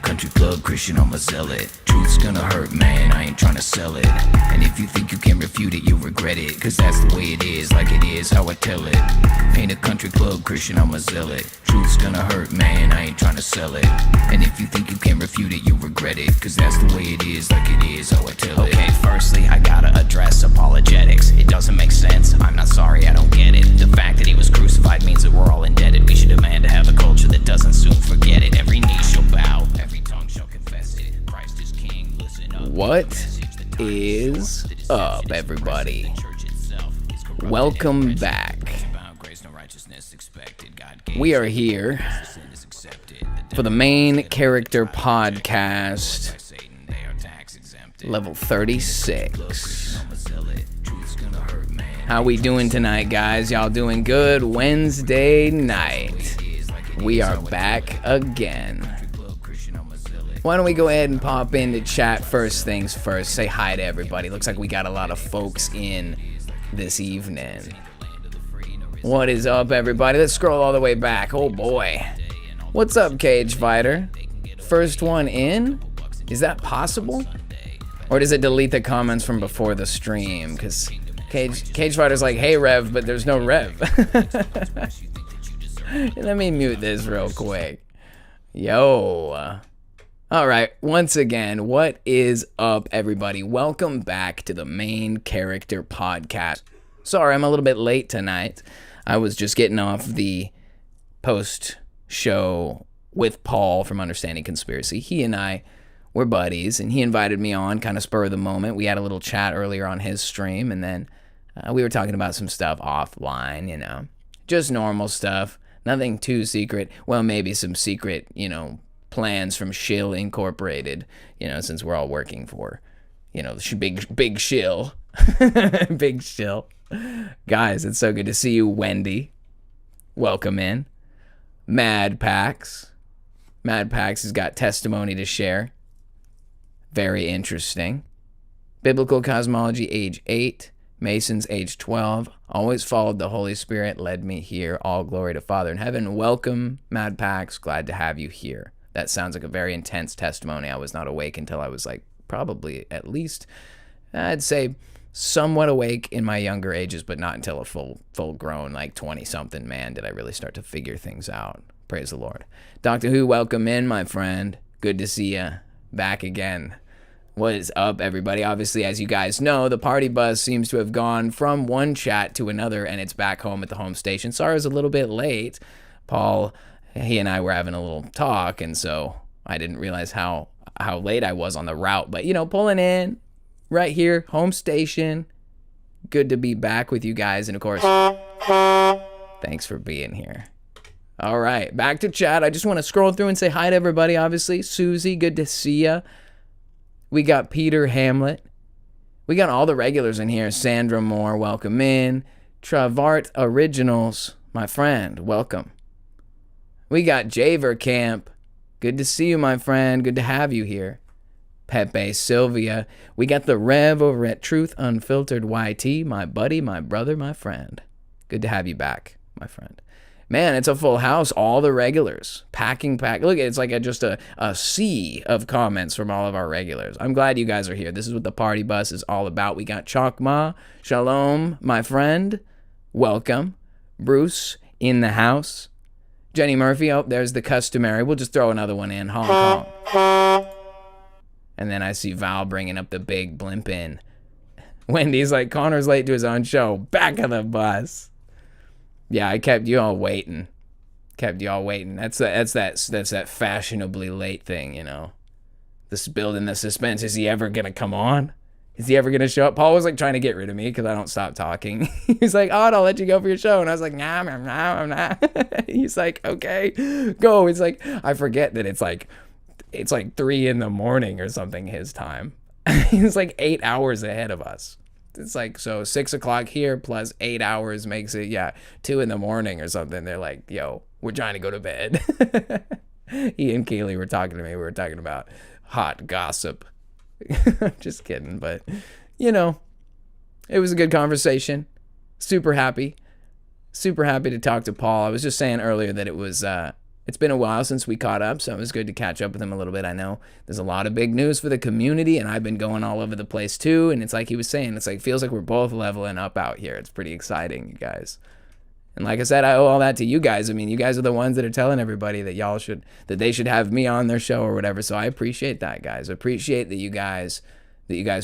country club Christian, I'm a zealot. Truth's gonna hurt, man, I ain't tryna sell it. And if you think you can refute it, you'll regret it. Cause that's the way it is, like it is how I tell it. Ain't a country club Christian, I'm a zealot. Truth's gonna hurt, man, I ain't tryna sell it. And if you think you can refute it, you'll regret it. Cause that's the way it is, like it is how I tell it. Okay, firstly, I gotta address apologetics. It doesn't make sense, I'm not sorry, I don't get it. The fact that he was crucified means that we're all indebted. We should demand to have a culture that doesn't soon forget it. Every knee shall bow, every tongue shall confess it. Christ is king, listen up. What is up, everybody? Welcome back. We are here for the main character podcast, level 36. How we doing tonight, guys? Y'all doing good? Wednesday night. We are back again. Why don't we go ahead and pop into chat first things first. Say hi to everybody. Looks like we got a lot of folks in this evening. What is up, everybody? Let's scroll all the way back. Oh boy. What's up, Cage Fighter? First one in? Is that possible? Or does it delete the comments from before the stream? Because Cage Fighter's like, hey Rev, but there's no Rev. Let me mute this real quick. Yo. Alright, once again, what is up, everybody? Welcome back to the main character podcast. Sorry, I'm a little bit late tonight. I was just getting off the post-show with Paul from Understanding Conspiracy. He and I were buddies, and he invited me on, kind of spur of the moment. We had a little chat earlier on his stream, and then we were talking about some stuff offline, you know. Just normal stuff. Nothing too secret. Well, maybe some secret, you know, plans from Shill Incorporated, you know, since we're all working for, you know, big Shill. Big Shill. Guys, it's so good to see you, Wendy. Welcome in. Mad Pax. Mad Pax has got testimony to share. Very interesting. Biblical cosmology, age 8. Masons, age 12. Always followed the Holy Spirit, led me here. All glory to Father in heaven. Welcome, Mad Pax. Glad to have you here. That sounds like a very intense testimony. I was not awake until I was like probably at least, I'd say, somewhat awake in my younger ages, but not until a full grown, like 20-something man did I really start to figure things out. Praise the Lord. Doctor Who, welcome in, my friend. Good to see you back again. What is up, everybody? Obviously, as you guys know, the party bus seems to have gone from one chat to another, and it's back home at the home station. Sorry I was a little bit late. Paul, he and I were having a little talk, and so I didn't realize how late I was on the route. But, you know, pulling in right here, home station. Good to be back with you guys, and of course, thanks for being here. All right, back to chat. I just want to scroll through and say hi to everybody, obviously. Susie, good to see ya. We got Peter Hamlet. We got all the regulars in here. Sandra Moore, welcome in. Travart Originals, my friend, welcome. We got Javer Camp. Good to see you, my friend. Good to have you here. Pepe Sylvia. We got the Rev over at Truth Unfiltered YT, my buddy, my brother, my friend. Good to have you back, my friend. Man, it's a full house. All the regulars. Packing. Look, it's like just a sea of comments from all of our regulars. I'm glad you guys are here. This is what the party bus is all about. We got Chokma. Shalom, my friend. Welcome. Bruce in the house. Jenny Murphy. Oh, there's the customary. We'll just throw another one in. Hong Kong. And then I see Val bringing up the big blimp in. Wendy's like, Connor's late to his own show. Back of the bus. Yeah, I kept you all waiting. That's that fashionably late thing, you know. This building the suspense. Is he ever gonna come on? Is he ever gonna show up? Paul was like trying to get rid of me because I don't stop talking. He's like, oh, I'll let you go for your show. And I was like, nah, I'm not. He's like, okay, go. It's like, I forget that it's like 3 a.m. or something his time. He's like 8 hours ahead of us. It's like, so 6 o'clock here plus 8 hours makes it, 2 a.m. or something. They're like, yo, we're trying to go to bed. He and Keely were talking to me. We were talking about hot gossip. Just kidding. But, you know, it was a good conversation. Super happy to talk to Paul. I was just saying earlier that it was It's been a while since we caught up, so it was good to catch up with him a little bit. I know there's a lot of big news for the community, and I've been going all over the place too. And it's like he was saying, it's like feels like we're both leveling up out here. It's pretty exciting, you guys. And like I said, I owe all that to you guys. I mean, you guys are the ones that are telling everybody that they should have me on their show or whatever. So I appreciate that, guys. I appreciate that you guys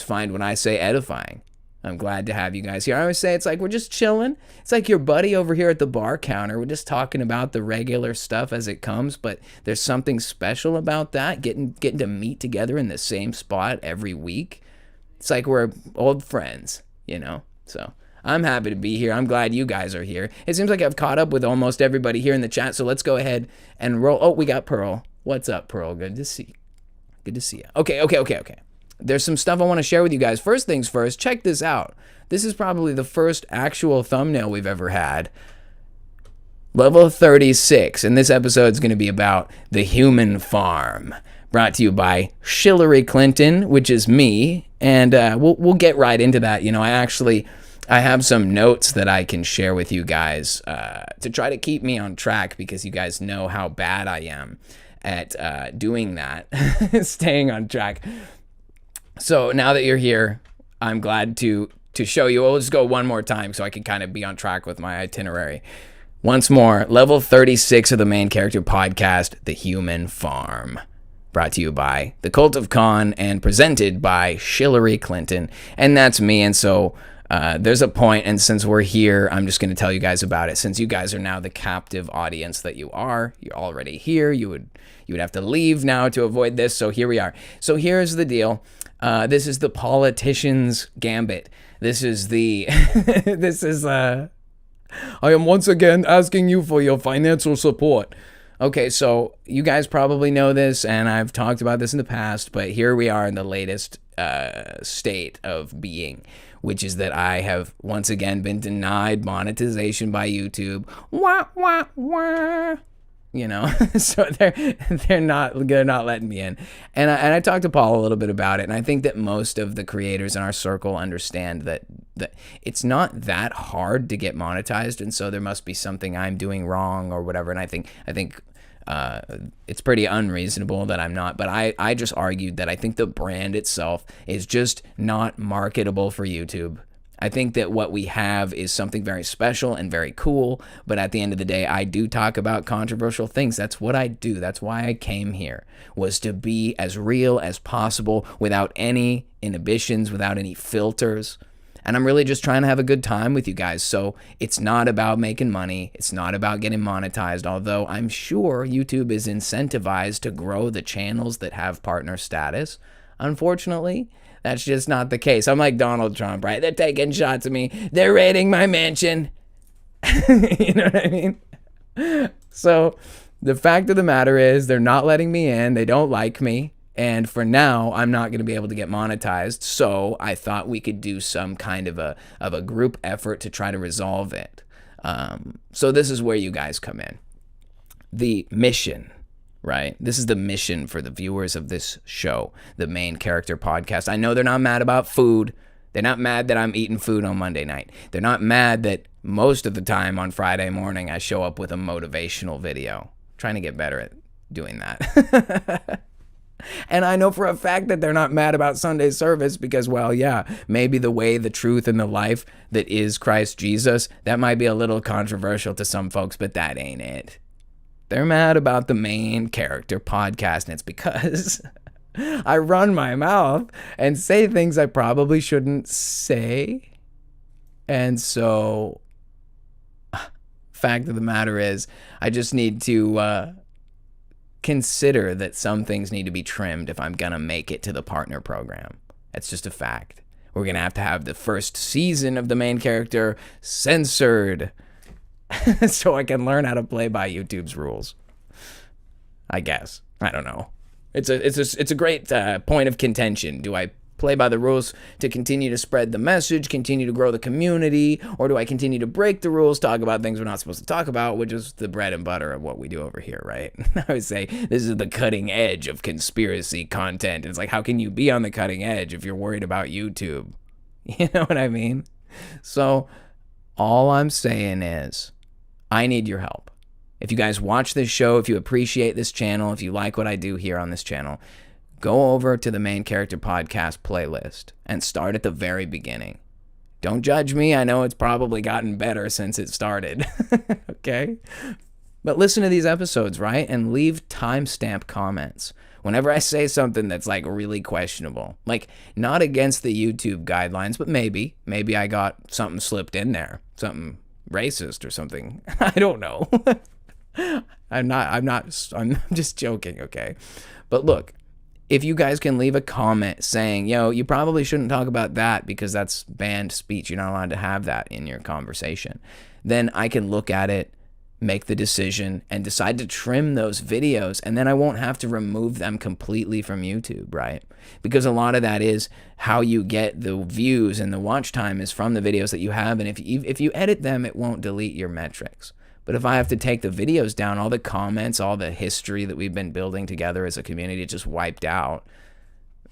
find when I say edifying. I'm glad to have you guys here. I always say it's like we're just chilling. It's like your buddy over here at the bar counter. We're just talking about the regular stuff as it comes, but there's something special about that, getting to meet together in the same spot every week. It's like we're old friends, you know? So I'm happy to be here. I'm glad you guys are here. It seems like I've caught up with almost everybody here in the chat, so let's go ahead and roll. Oh, we got Pearl. What's up, Pearl? Good to see you. Okay. There's some stuff I want to share with you guys. First things first, check this out. This is probably the first actual thumbnail we've ever had. Level 36, and this episode is going to be about the human farm. Brought to you by Shillery Clinton, which is me, and we'll get right into that. You know, I have some notes that I can share with you guys to try to keep me on track, because you guys know how bad I am at doing that, staying on track. So now that you're here, I'm glad to show you. We'll just go one more time so I can kind of be on track with my itinerary. Once more, level 36 of the main character podcast, The Human Farm. Brought to you by The Cult of Khan and presented by Shillery Clinton. And that's me. And so there's a point, and since we're here, I'm just going to tell you guys about it. Since you guys are now the captive audience that you're already here. You would have to leave now to avoid this. So here we are. So here's the deal. This is the politician's gambit. This is I am once again asking you for your financial support. Okay, so you guys probably know this, and I've talked about this in the past, but here we are in the latest state of being, which is that I have once again been denied monetization by YouTube. Wah, wah, wah. You know, so they're not letting me in, and I talked to Paul a little bit about it, and I think that most of the creators in our circle understand that it's not that hard to get monetized, and so there must be something I'm doing wrong or whatever. And I think it's pretty unreasonable that I'm not, but I just argued that I think the brand itself is just not marketable for YouTube. I think that what we have is something very special and very cool, but at the end of the day, I do talk about controversial things. That's what I do. That's why I came here, was to be as real as possible without any inhibitions, without any filters. And I'm really just trying to have a good time with you guys. So it's not about making money. It's not about getting monetized, although I'm sure YouTube is incentivized to grow the channels that have partner status. Unfortunately, that's just not the case. I'm like Donald Trump, right? They're taking shots at me. They're raiding my mansion. You know what I mean? So the fact of the matter is they're not letting me in. They don't like me. And for now, I'm not going to be able to get monetized. So I thought we could do some kind of a group effort to try to resolve it. So this is where you guys come in. The mission. Right? This is the mission for the viewers of this show, the main character podcast. I know they're not mad about food. They're not mad that I'm eating food on Monday night. They're not mad that most of the time on Friday morning I show up with a motivational video. I'm trying to get better at doing that. And I know for a fact that they're not mad about Sunday service because, well, yeah, maybe the way, the truth, and the life that is Christ Jesus, that might be a little controversial to some folks, but that ain't it. They're mad about the main character podcast, and it's because I run my mouth and say things I probably shouldn't say. And so, fact of the matter is, I just need to consider that some things need to be trimmed if I'm going to make it to the partner program. That's just a fact. We're going to have the first season of the main character censored. So I can learn how to play by YouTube's rules. I guess. I don't know. It's a great point of contention. Do I play by the rules to continue to spread the message, continue to grow the community, or do I continue to break the rules, talk about things we're not supposed to talk about, which is the bread and butter of what we do over here, right? I would say this is the cutting edge of conspiracy content. It's like, how can you be on the cutting edge if you're worried about YouTube? You know what I mean? So all I'm saying is, I need your help. If you guys watch this show, if you appreciate this channel, if you like what I do here on this channel, go over to the Main Character Podcast playlist and start at the very beginning. Don't judge me. I know it's probably gotten better since it started. Okay? But listen to these episodes, right? And leave timestamp comments. Whenever I say something that's like really questionable, like not against the YouTube guidelines, but maybe I got something slipped in there, something racist or something. I don't know. I'm just joking, okay? But look, if you guys can leave a comment saying, yo, you probably shouldn't talk about that because that's banned speech. You're not allowed to have that in your conversation. Then I can look at it, make the decision, and decide to trim those videos, and then I won't have to remove them completely from YouTube, right? Because a lot of that is how you get the views and the watch time is from the videos that you have, and if you edit them, it won't delete your metrics. But if I have to take the videos down, all the comments, all the history that we've been building together as a community just wiped out.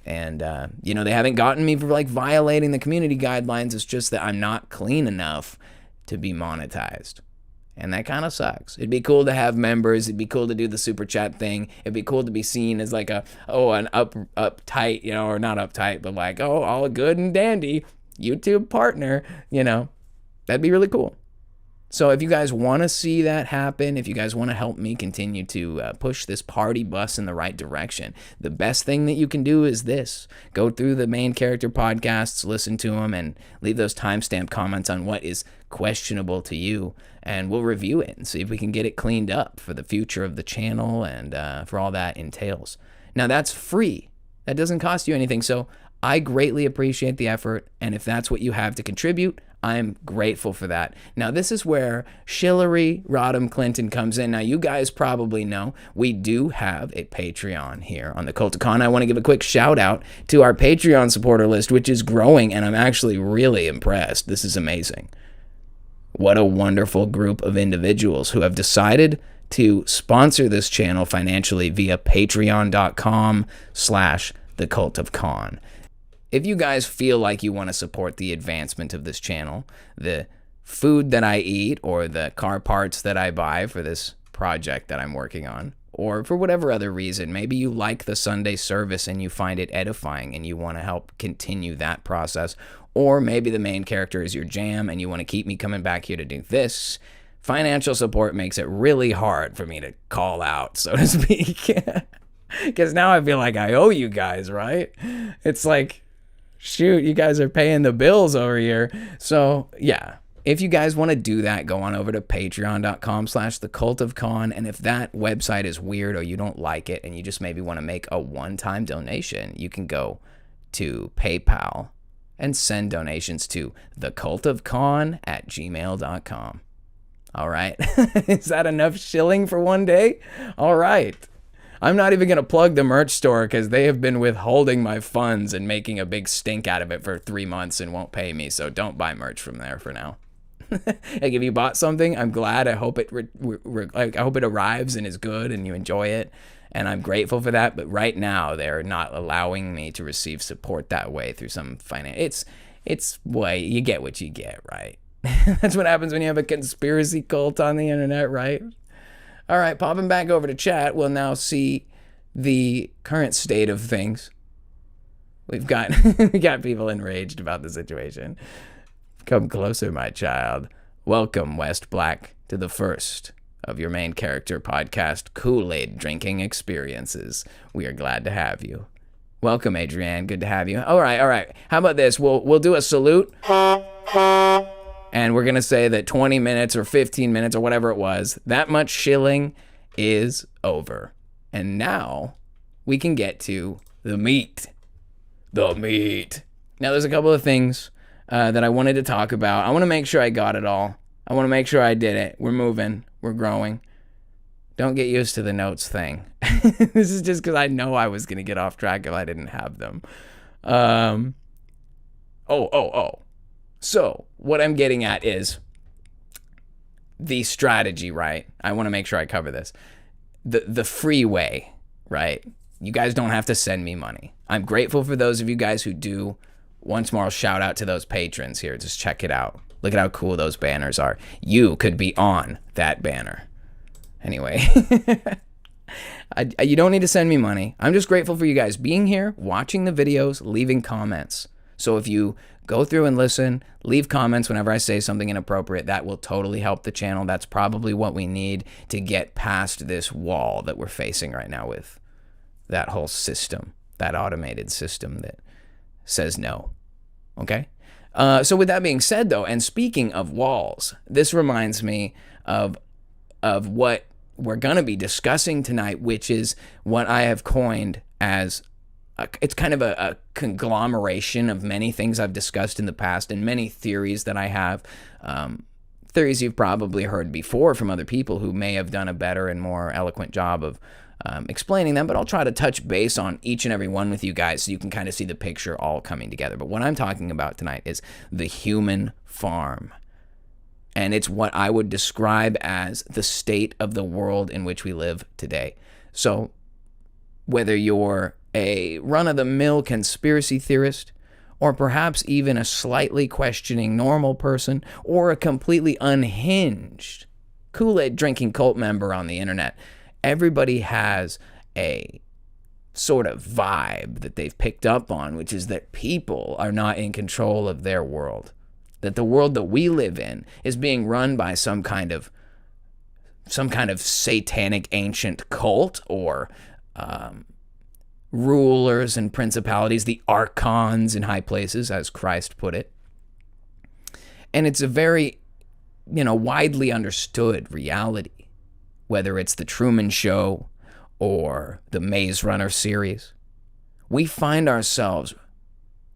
And, they haven't gotten me for like violating the community guidelines. It's just that I'm not clean enough to be monetized. And that kind of sucks. It'd be cool to have members. It'd be cool to do the super chat thing. It'd be cool to be seen as like an uptight, or not uptight, but like, all good and dandy YouTube partner, that'd be really cool. So if you guys want to see that happen, if you guys want to help me continue to push this party bus in the right direction, the best thing that you can do is this. Go through the Main Character podcasts, listen to them, and leave those timestamp comments on what is questionable to you, and we'll review it and see if we can get it cleaned up for the future of the channel and for all that entails. Now, that's free. That doesn't cost you anything, so I greatly appreciate the effort, and if that's what you have to contribute, I'm grateful for that. Now, this is where SHILLARY Rodham Clinton comes in. Now, you guys probably know we do have a Patreon here on the Cult of Con. I want to give a quick shout out to our Patreon supporter list, which is growing, and I'm actually really impressed. This is amazing. What a wonderful group of individuals who have decided to sponsor this channel financially via patreon.com/thecultofcon. If you guys feel like you want to support the advancement of this channel, the food that I eat or the car parts that I buy for this project that I'm working on, or for whatever other reason, maybe you like the Sunday service and you find it edifying and you want to help continue that process, or maybe the Main Character is your jam and you want to keep me coming back here to do this, financial support makes it really hard for me to call out, so to speak. Because now I feel like I owe you guys, right? It's like, shoot, you guys are paying the bills over here. So yeah, if you guys want to do that, go on over to patreon.com/thecultofcon. And if that website is weird or you don't like it and you just maybe want to make a one-time donation, you can go to PayPal and send donations to thecultofcon@gmail.com. All right. Is that enough shilling for one day? All right. I'm not even going to plug the merch store because they have been withholding my funds and making a big stink out of it for 3 months and won't pay me. So don't buy merch from there for now. Like if you bought something, I'm glad. I hope it arrives and is good and you enjoy it. And I'm grateful for that. But right now, they're not allowing me to receive support that way through some finance. It's way you get what you get, right? That's what happens when you have a conspiracy cult on the internet, right? All right, popping back over to chat, we'll now see the current state of things. We got people enraged about the situation. Come closer, my child. Welcome, West Black, to the first of your Main Character podcast Kool-Aid drinking experiences. We are glad to have you. Welcome, Adrienne. Good to have you. All right. How about this? We'll do a salute. And we're going to say that 20 minutes or 15 minutes or whatever it was, that much shilling is over. And now we can get to the meat. The meat. Now, there's a couple of things that I wanted to talk about. I want to make sure I got it all. I want to make sure I did it. We're moving. We're growing. Don't get used to the notes thing. This is just because I know I was going to get off track if I didn't have them. So what I'm getting at is the strategy, right? I want to make sure I cover this. The free way, right? You guys don't have to send me money. I'm grateful for those of you guys who do. Once more, I'll shout out to those patrons here. Just check it out. Look at how cool those banners are. You could be on that banner. Anyway, you don't need to send me money. I'm just grateful for you guys being here, watching the videos, leaving comments. So if you go through and listen, leave comments whenever I say something inappropriate, that will totally help the channel. That's probably what we need to get past this wall that we're facing right now with that whole system, that automated system that says no. Okay? So with that being said, though, and speaking of walls, this reminds me of what we're going to be discussing tonight, which is what I have coined as it's kind of a conglomeration of many things I've discussed in the past and many theories that I have. Theories you've probably heard before from other people who may have done a better and more eloquent job of explaining them, but I'll try to touch base on each and every one with you guys so you can kind of see the picture all coming together. But what I'm talking about tonight is the human farm. And it's what I would describe as the state of the world in which we live today. So whether you're a run-of-the-mill conspiracy theorist, or perhaps even a slightly questioning normal person, or a completely unhinged Kool-Aid drinking cult member on the internet, everybody has a sort of vibe that they've picked up on, which is that people are not in control of their world. That the world that we live in is being run by some kind of satanic ancient cult or rulers and principalities, the archons in high places, as Christ put it. And it's a very, widely understood reality, whether it's the Truman Show or the Maze Runner series. We find ourselves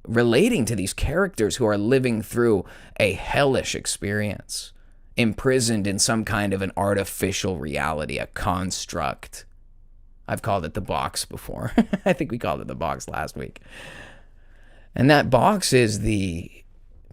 relating to these characters who are living through a hellish experience, imprisoned in some kind of an artificial reality, a construct. I've called it the box before. I think we called it the box last week. And that box is the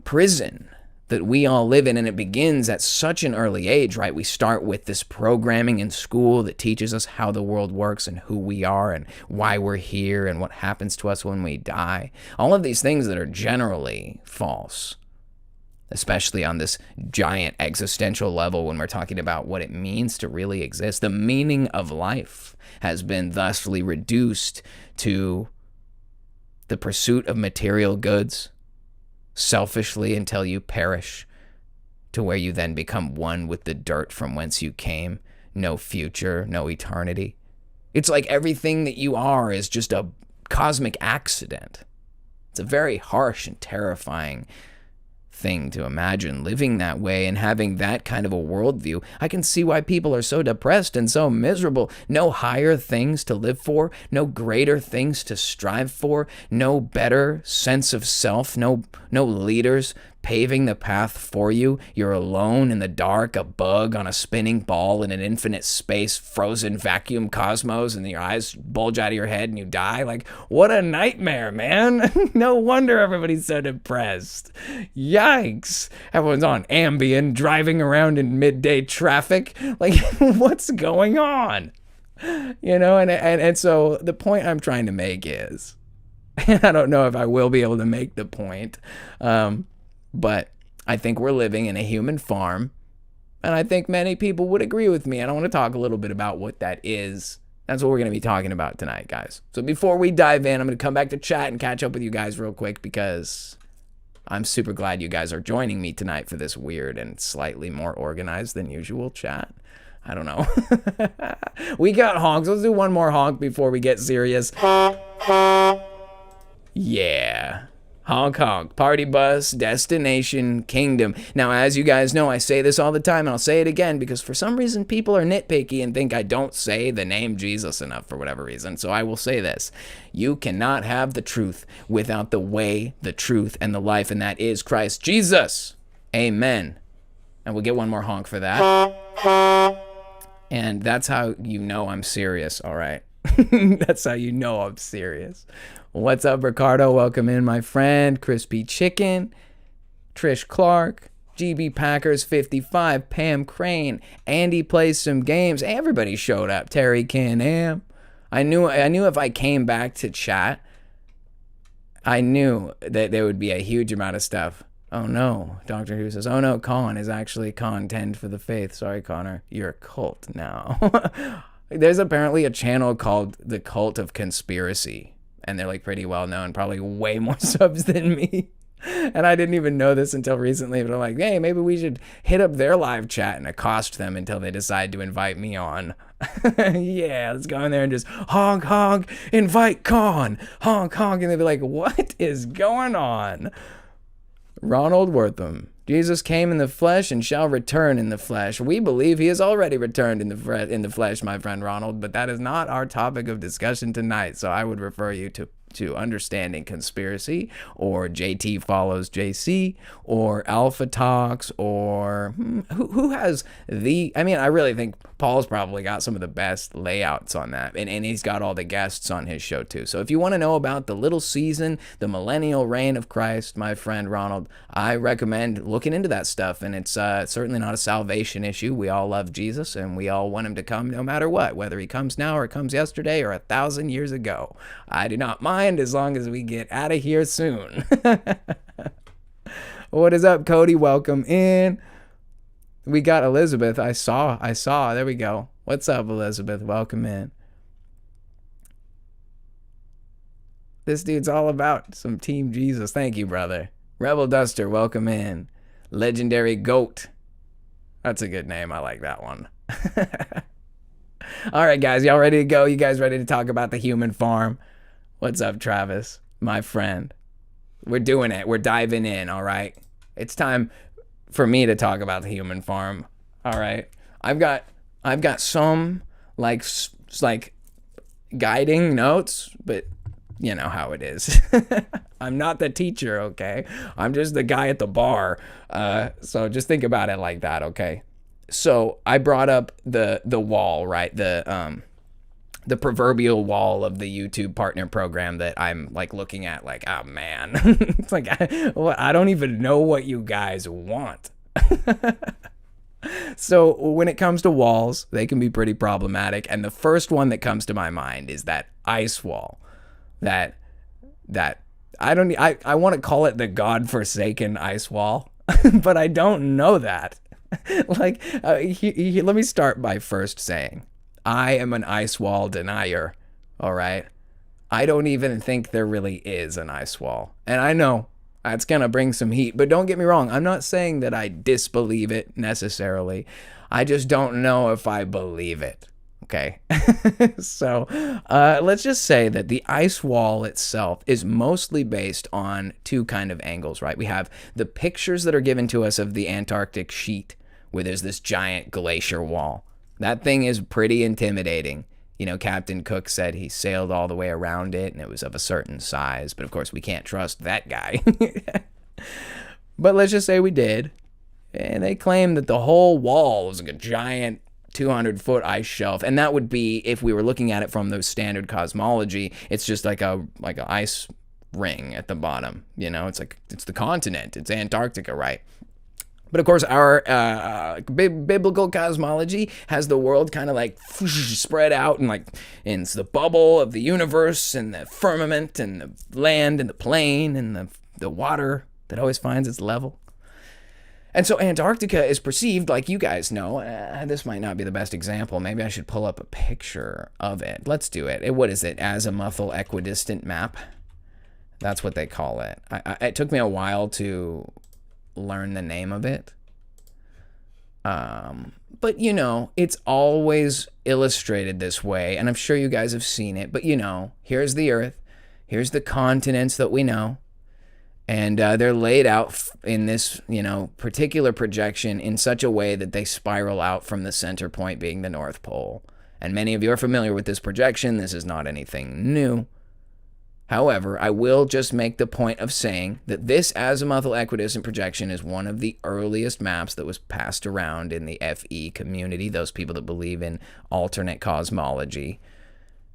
prison that we all live in, and it begins at such an early age, right? We start with this programming in school that teaches us how the world works and who we are and why we're here and what happens to us when we die. All of these things that are generally false, especially on this giant existential level when we're talking about what it means to really exist. The meaning of life has been thusly reduced to the pursuit of material goods, selfishly until you perish, to where you then become one with the dirt from whence you came. No future, no eternity. It's like everything that you are is just a cosmic accident. It's a very harsh and terrifying thing to imagine living that way and having that kind of a worldview. I can see why people are so depressed and so miserable. No higher things to live for, no greater things to strive for, no better sense of self, no leaders paving the path for you. You're alone in the dark, a bug on a spinning ball in an infinite space, frozen vacuum cosmos, and your eyes bulge out of your head and you die. Like, what a nightmare, man. No wonder everybody's so depressed. Yikes. Everyone's on Ambien, driving around in midday traffic. Like, what's going on? And so the point I'm trying to make is, I don't know if I will be able to make the point, but I think we're living in a human farm, and I think many people would agree with me, and I want to talk a little bit about what that is. That's what we're going to be talking about tonight, guys. So before we dive in, I'm going to come back to chat and catch up with you guys real quick because I'm super glad you guys are joining me tonight for this weird and slightly more organized than usual chat. I don't know. We got honks. Let's do one more honk before we get serious. Yeah. Honk honk, party bus, destination, kingdom. Now, as you guys know, I say this all the time, and I'll say it again because for some reason people are nitpicky and think I don't say the name Jesus enough for whatever reason. So I will say this. You cannot have the truth without the way, the truth, and the life, and that is Christ Jesus. Amen. And we'll get one more honk for that. And that's how you know I'm serious, all right? That's how you know I'm serious. What's up, Ricardo? Welcome in, my friend. Crispy Chicken, Trish Clark, GB Packers 55, Pam Crane, Andy plays some games. Everybody showed up. Terry Can-Am. I knew if I came back to chat, I knew that there would be a huge amount of stuff Oh no, Doctor Who says, oh no, Con is actually contend for the faith. Sorry, Connor, you're a cult now. There's apparently a channel called the Cult of Conspiracy, and they're like pretty well known, probably way more subs than me. And I didn't even know this until recently, but I'm like, hey, maybe we should hit up their live chat and accost them until they decide to invite me on. Yeah, let's go in there and just honk, honk, invite Con, honk, honk. And they'll be like, what is going on? Ronald Wortham. Jesus came in the flesh and shall return in the flesh. We believe he has already returned in the flesh, my friend Ronald, but that is not our topic of discussion tonight. So I would refer you to Understanding Conspiracy, or JT Follows JC, or Alpha Talks, or who has the, I mean, I really think Paul's probably got some of the best layouts on that, and he's got all the guests on his show too. So if you want to know about the little season, the millennial reign of Christ, my friend Ronald, I recommend looking into that stuff. And it's certainly not a salvation issue. We all love Jesus, and we all want him to come no matter what, whether he comes now or comes yesterday or 1,000 years ago. I do not mind, as long as we get out of here soon. What is up, Cody? Welcome in. We got Elizabeth. I saw. There we go. What's up, Elizabeth? Welcome in. This dude's all about some Team Jesus. Thank you, brother. Rebel Duster, welcome in. Legendary Goat. That's a good name. I like that one. All right, guys. Y'all ready to go? You guys ready to talk about the human farm? What's up, Travis, my friend? We're doing it. We're diving in, all right? It's time for me to talk about the human farm, all right? I've got some like guiding notes, but you know how it is. I'm not the teacher, okay? I'm just the guy at the bar. So just think about it like that, okay? So I brought up the wall, right? The proverbial wall of the YouTube partner program that I'm like looking at like, oh man, it's like, I don't even know what you guys want. So when it comes to walls, they can be pretty problematic. And the first one that comes to my mind is that ice wall that I want to call it the God-forsaken ice wall, but I don't know that. Like, let me start by first saying, I am an ice wall denier, all right? I don't even think there really is an ice wall. And I know that's going to bring some heat, but don't get me wrong. I'm not saying that I disbelieve it necessarily. I just don't know if I believe it, okay? So let's just say that the ice wall itself is mostly based on two kind of angles, right? We have the pictures that are given to us of the Antarctic sheet, where there's this giant glacier wall. That thing is pretty intimidating. You know, Captain Cook said he sailed all the way around it and it was of a certain size, but of course we can't trust that guy. But let's just say we did. And they claim that the whole wall was like a giant 200-foot ice shelf, and that would be, if we were looking at it from the standard cosmology, it's just like a ice ring at the bottom. You know, it's the continent. It's Antarctica, right? But of course, our biblical cosmology has the world kind of like spread out, and it's the bubble of the universe, and the firmament, and the land, and the plain, and the water that always finds its level. And so Antarctica is perceived, like you guys know, this might not be the best example. Maybe I should pull up a picture of it. Let's do it. What is it? Azimuthal equidistant map. That's what they call it. It took me a while to learn the name of it. But you know, it's always illustrated this way, and I'm sure you guys have seen it, but you know, here's the Earth, here's the continents that we know, and they're laid out in this, you know, particular projection in such a way that they spiral out from the center point being the North Pole. And many of you are familiar with this projection. This is not anything new. However, I will just make the point of saying that this azimuthal equidistant projection is one of the earliest maps that was passed around in the FE community, those people that believe in alternate cosmology.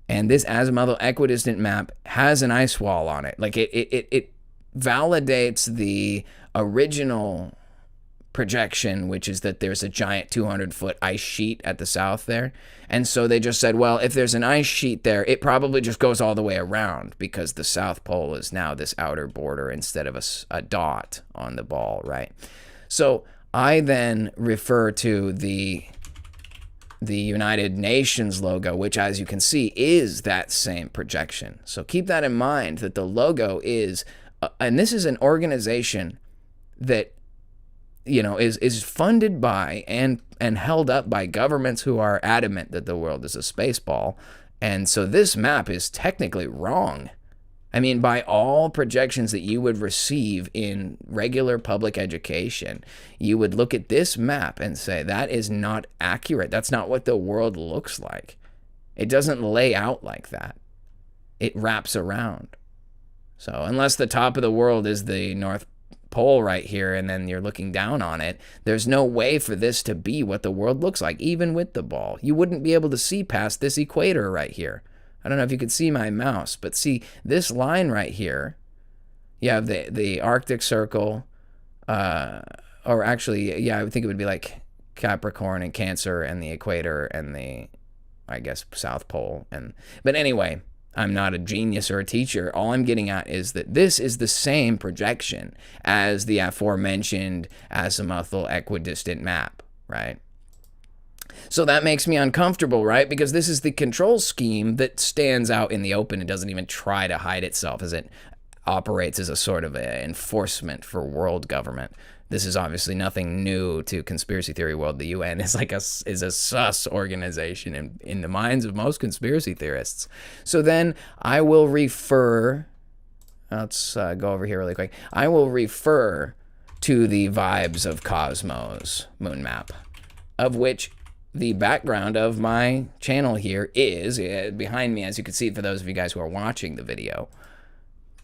And this azimuthal equidistant map has an ice wall on it. Like it validates the original projection, which is that there's a giant 200-foot ice sheet at the south there. And so they just said, well, if there's an ice sheet there, it probably just goes all the way around, because the South Pole is now this outer border instead of a dot on the ball, right? So I then refer to the United Nations logo, which, as you can see, is that same projection. So keep that in mind, that the logo is, and this is an organization that, you know, is funded by and held up by governments who are adamant that the world is a space ball. And so this map is technically wrong. I mean, by all projections that you would receive in regular public education, you would look at this map and say, that is not accurate. That's not what the world looks like. It doesn't lay out like that. It wraps around. So unless the top of the world is the North Pole right here, and then you're looking down on it, there's no way for this to be what the world looks like, even with the ball. You wouldn't be able to see past this equator right here. I don't know if you could see my mouse, but see this line right here. You have the Arctic Circle, or actually, yeah, I would think it would be like Capricorn and Cancer and the equator and the, I guess, South Pole. But anyway, I'm not a genius or a teacher. All I'm getting at is that this is the same projection as the aforementioned azimuthal equidistant map, right? So that makes me uncomfortable, right? Because this is the control scheme that stands out in the open. It doesn't even try to hide itself, as it operates as a sort of a enforcement for world government. This is obviously nothing new to conspiracy theory world. The UN is like is a sus organization in the minds of most conspiracy theorists. So then I will refer, let's go over here really quick. I will refer to the Vibes of Cosmos moon map, of which the background of my channel here is behind me, as you can see for those of you guys who are watching the video.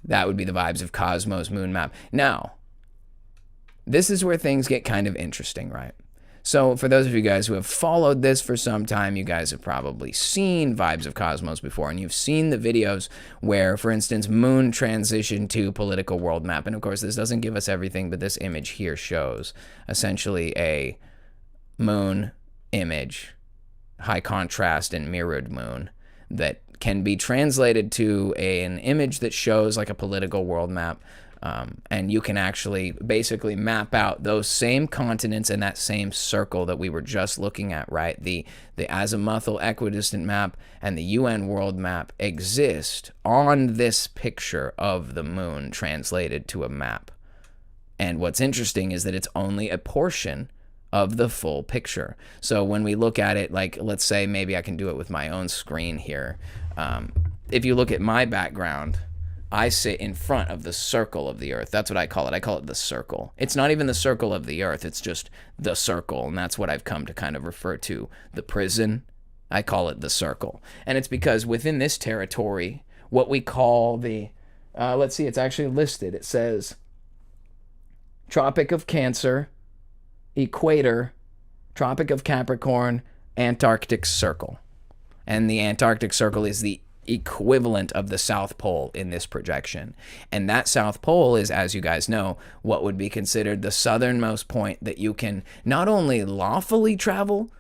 That would be the Vibes of Cosmos moon map. Now, this is where things get kind of interesting, right? So for those of you guys who have followed this for some time, you guys have probably seen Vibes of Cosmos before, and you've seen the videos where, for instance, moon transition to political world map. And of course, this doesn't give us everything, but this image here shows essentially a moon image, high contrast and mirrored moon, that can be translated to an image that shows like a political world map. And you can actually basically map out those same continents and that same circle that we were just looking at, right? The azimuthal equidistant map and the UN world map exist on this picture of the moon translated to a map. And what's interesting is that it's only a portion of the full picture. So when we look at it, like, let's say maybe I can do it with my own screen here. If you look at my background, I sit in front of the circle of the earth. That's what I call it. I call it the circle. It's not even the circle of the earth. It's just the circle. And that's what I've come to kind of refer to the prison. I call it the circle. And it's because within this territory, what we call the, let's see, it's actually listed. It says Tropic of Cancer, Equator, Tropic of Capricorn, Antarctic Circle. And the Antarctic Circle is the equivalent of the South Pole in this projection. And that South Pole is, as you guys know, what would be considered the southernmost point that you can not only lawfully travel,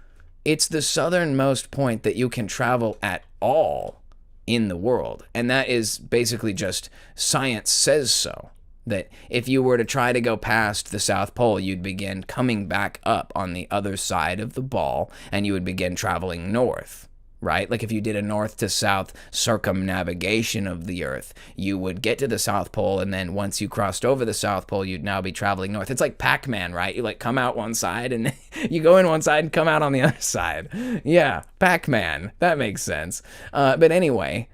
it's the southernmost point that you can travel at all in the world. And that is basically just science says so. That if you were to try to go past the South Pole, you'd begin coming back up on the other side of the ball, and you would begin traveling north, right? Like if you did a north to south circumnavigation of the earth, you would get to the South Pole, and then once you crossed over the South Pole, you'd now be traveling north. It's like Pac-Man, right? You like come out one side and you go in one side and come out on the other side. Yeah, Pac-Man. That makes sense. But anyway,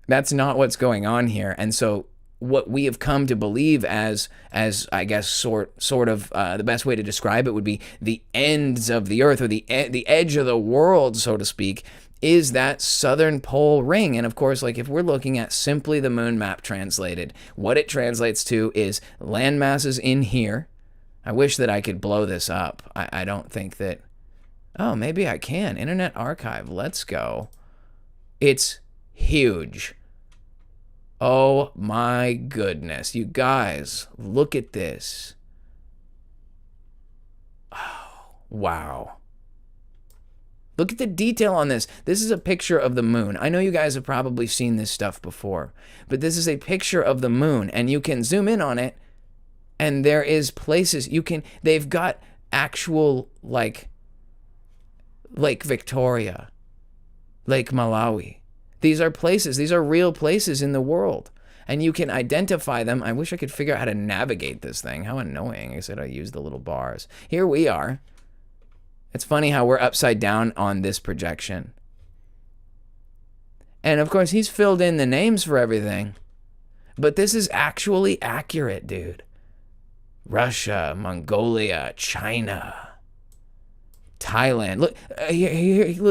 that's not what's going on here. And so what we have come to believe as I guess sort of the best way to describe it would be the ends of the earth, or the edge of the world, so to speak, is that southern pole ring. And of course, like if we're looking at simply the moon map translated, what it translates to is land masses in here. I wish that I could blow this up. I don't think that, oh, maybe I can. Internet Archive, let's go. It's huge. Oh my goodness, you guys, look at this. Wow. Look at the detail on this. This is a picture of the moon. I know you guys have probably seen this stuff before, but this is a picture of the moon, and you can zoom in on it, and there is places they've got actual, like, Lake Victoria, Lake Malawi. These are places, these are real places in the world, and you can identify them. I wish I could figure out how to navigate this thing. How annoying. I said I use the little bars. Here we are. It's funny how we're upside down on this projection. And of course, he's filled in the names for everything. But this is actually accurate, dude. Russia, Mongolia, China, Thailand. Look,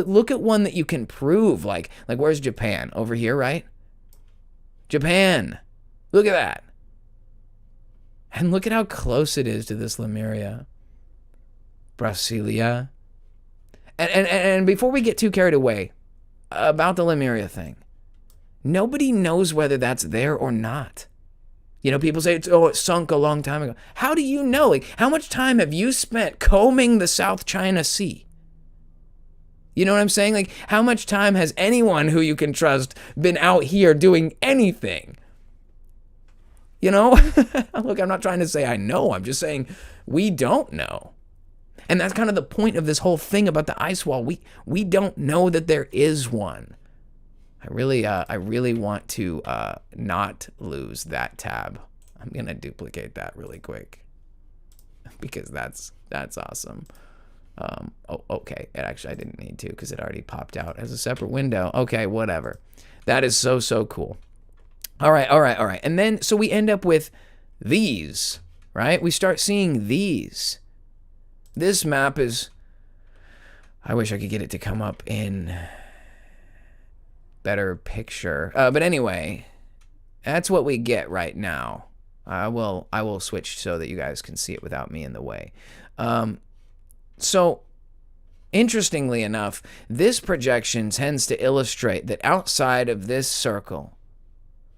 look at one that you can prove. Like where's Japan? Over here, right? Japan. Look at that. And look at how close it is to this Lemuria. Brasilia. And before we get too carried away about the Lemuria thing, nobody knows whether that's there or not. You know, people say, it sunk a long time ago. How do you know? Like, how much time have you spent combing the South China Sea? You know what I'm saying? Like, how much time has anyone who you can trust been out here doing anything? You know? Look, I'm not trying to say I know. I'm just saying we don't know. And that's kind of the point of this whole thing about the ice wall. We don't know that there is one. I really want to not lose that tab. I'm gonna duplicate that really quick because that's awesome. Oh, okay. I didn't need to because it already popped out as a separate window. Okay, whatever. That is so cool. All right. And then so we end up with these, right? We start seeing these. This map is, I wish I could get it to come up in better picture. But anyway, that's what we get right now. I will switch so that you guys can see it without me in the way. So interestingly enough, this projection tends to illustrate that outside of this circle,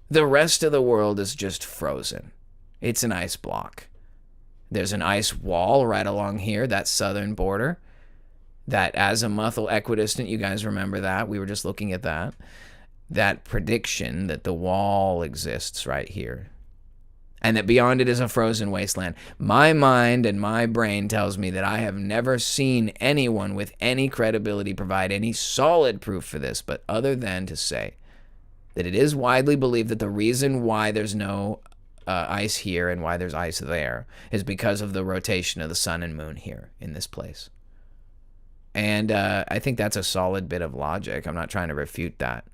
the rest of the world is just frozen. It's an ice block. There's an ice wall right along here, that southern border. That azimuthal equidistant, you guys remember that? We were just looking at that. That prediction that the wall exists right here. And that beyond it is a frozen wasteland. My mind and my brain tells me that I have never seen anyone with any credibility provide any solid proof for this, but other than to say that it is widely believed that the reason why there's no ice here and why there's ice there is because of the rotation of the sun and moon here in this place. And I think that's a solid bit of logic. I'm not trying to refute that.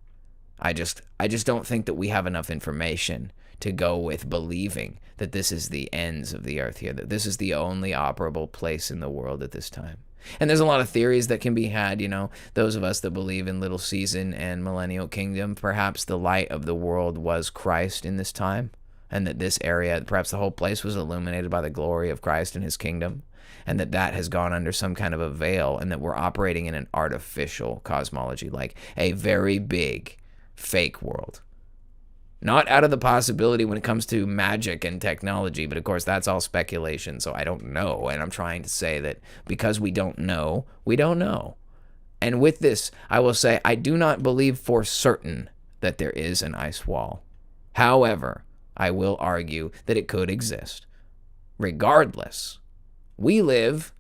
I just don't think that we have enough information to go with believing that this is the ends of the earth here, that this is the only operable place in the world at this time. And there's a lot of theories that can be had, you know, those of us that believe in little season and millennial kingdom, perhaps the light of the world was Christ in this time, and that this area, perhaps the whole place was illuminated by the glory of Christ and his kingdom, and that has gone under some kind of a veil, and that we're operating in an artificial cosmology, like a very big fake world. Not out of the possibility when it comes to magic and technology, but of course that's all speculation, so I don't know. And I'm trying to say that because we don't know, we don't know. And with this, I will say I do not believe for certain that there is an ice wall. However, I will argue that it could exist. Regardless, we live,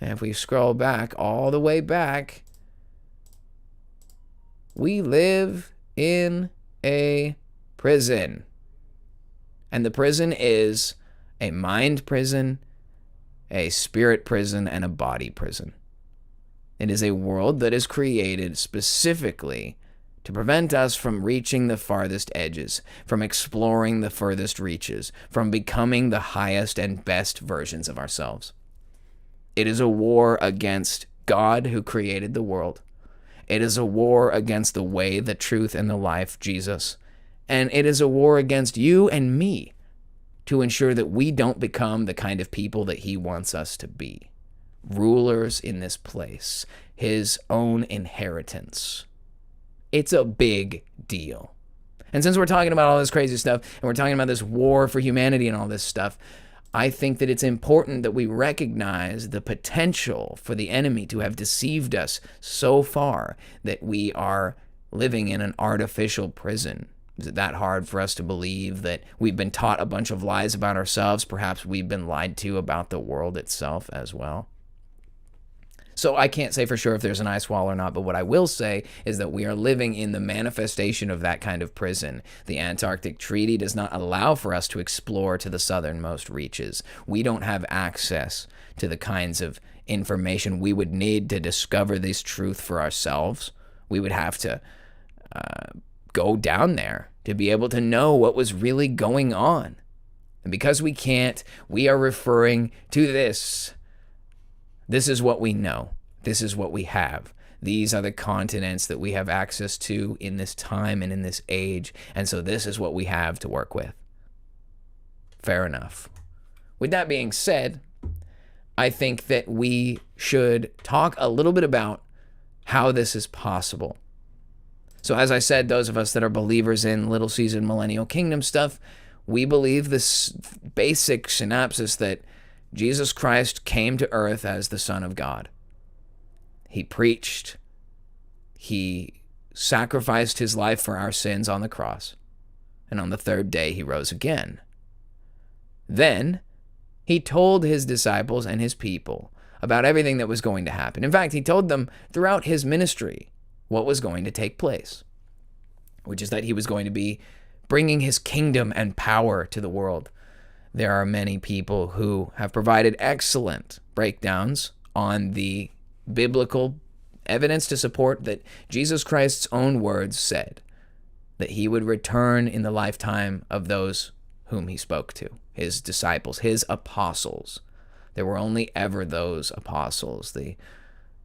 and if we scroll back, all the way back, we live in a prison. And the prison is a mind prison, a spirit prison, and a body prison. It is a world that is created specifically to prevent us from reaching the farthest edges, from exploring the furthest reaches, from becoming the highest and best versions of ourselves. It is a war against God who created the world. It is a war against the way, the truth, and the life, Jesus. And it is a war against you and me to ensure that we don't become the kind of people that he wants us to be. Rulers in this place, his own inheritance. It's a big deal. And since we're talking about all this crazy stuff, and we're talking about this war for humanity and all this stuff, I think that it's important that we recognize the potential for the enemy to have deceived us so far that we are living in an artificial prison. Is it that hard for us to believe that we've been taught a bunch of lies about ourselves? Perhaps we've been lied to about the world itself as well. So I can't say for sure if there's an ice wall or not, but what I will say is that we are living in the manifestation of that kind of prison. The Antarctic Treaty does not allow for us to explore to the southernmost reaches. We don't have access to the kinds of information we would need to discover this truth for ourselves. We would have to go down there to be able to know what was really going on. And because we can't, we are referring to this. This is what we know. This is what we have. These are the continents that we have access to in this time and in this age. And so this is what we have to work with. Fair enough. With that being said, I think that we should talk a little bit about how this is possible. So as I said, those of us that are believers in Little Season Millennial Kingdom stuff, we believe this basic synopsis that Jesus Christ came to earth as the Son of God. He preached. He sacrificed his life for our sins on the cross. And on the third day, he rose again. Then, he told his disciples and his people about everything that was going to happen. In fact, he told them throughout his ministry what was going to take place, which is that he was going to be bringing his kingdom and power to the world. There are many people who have provided excellent breakdowns on the biblical evidence to support that Jesus Christ's own words said that he would return in the lifetime of those whom he spoke to, his disciples, his apostles. There were only ever those apostles. The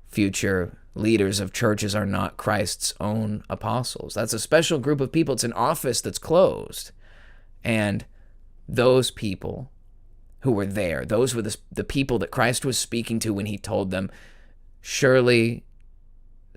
future leaders of churches are not Christ's own apostles. That's a special group of people. It's an office that's closed. And those people who were there, those were the people that Christ was speaking to when he told them, surely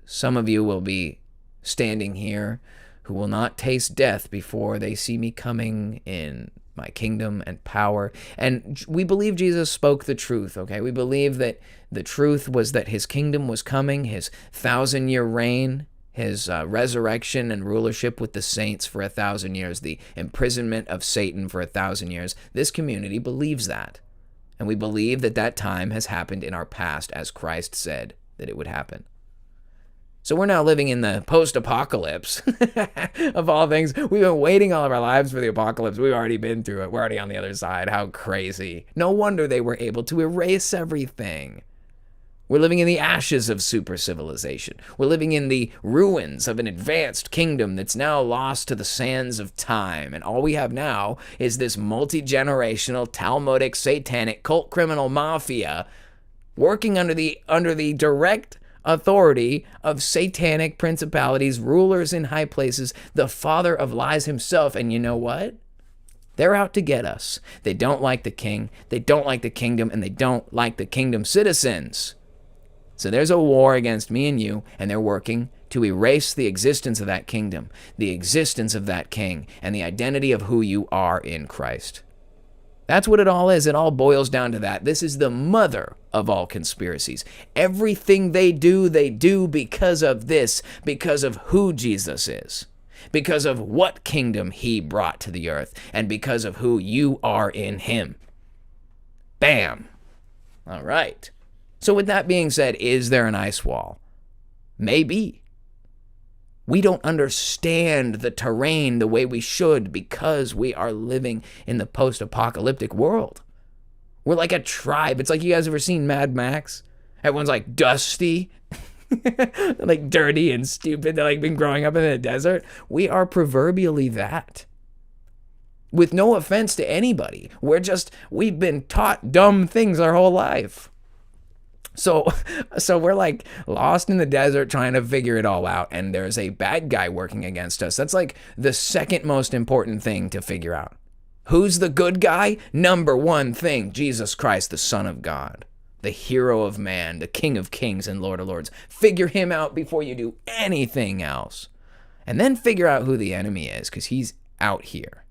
some of you will be standing here who will not taste death before they see me coming in my kingdom and power. And we believe Jesus spoke the truth, okay? We believe that the truth was that his kingdom was coming, his 1,000-year reign, his resurrection and rulership with the saints for 1,000 years, the imprisonment of Satan for 1,000 years. This community believes that. And we believe that that time has happened in our past as Christ said that it would happen. So we're now living in the post-apocalypse of all things. We've been waiting all of our lives for the apocalypse. We've already been through it. We're already on the other side. How crazy. No wonder they were able to erase everything. We're living in the ashes of super civilization. We're living in the ruins of an advanced kingdom that's now lost to the sands of time. And all we have now is this multi-generational, Talmudic, satanic, cult criminal mafia working under the direct authority of satanic principalities, rulers in high places, the father of lies himself. And you know what? They're out to get us. They don't like the king, they don't like the kingdom, and they don't like the kingdom citizens. So there's a war against me and you, and they're working to erase the existence of that kingdom, the existence of that king, and the identity of who you are in Christ. That's what it all is. It all boils down to that. This is the mother of all conspiracies. Everything they do because of this, because of who Jesus is, because of what kingdom he brought to the earth, and because of who you are in him. Bam. All right. So with that being said, is there an ice wall? Maybe. We don't understand the terrain the way we should because we are living in the post-apocalyptic world. We're like a tribe. It's like, you guys ever seen Mad Max? Everyone's like dusty, like dirty and stupid. They're like been growing up in the desert. We are proverbially that. With no offense to anybody. We've been taught dumb things our whole life. So we're like lost in the desert trying to figure it all out, and there's a bad guy working against us. That's like the second most important thing to figure out. Who's the good guy? Number one thing, Jesus Christ, the Son of God, the hero of man, the King of kings and Lord of lords. Figure him out before you do anything else. And then figure out who the enemy is, because he's out here.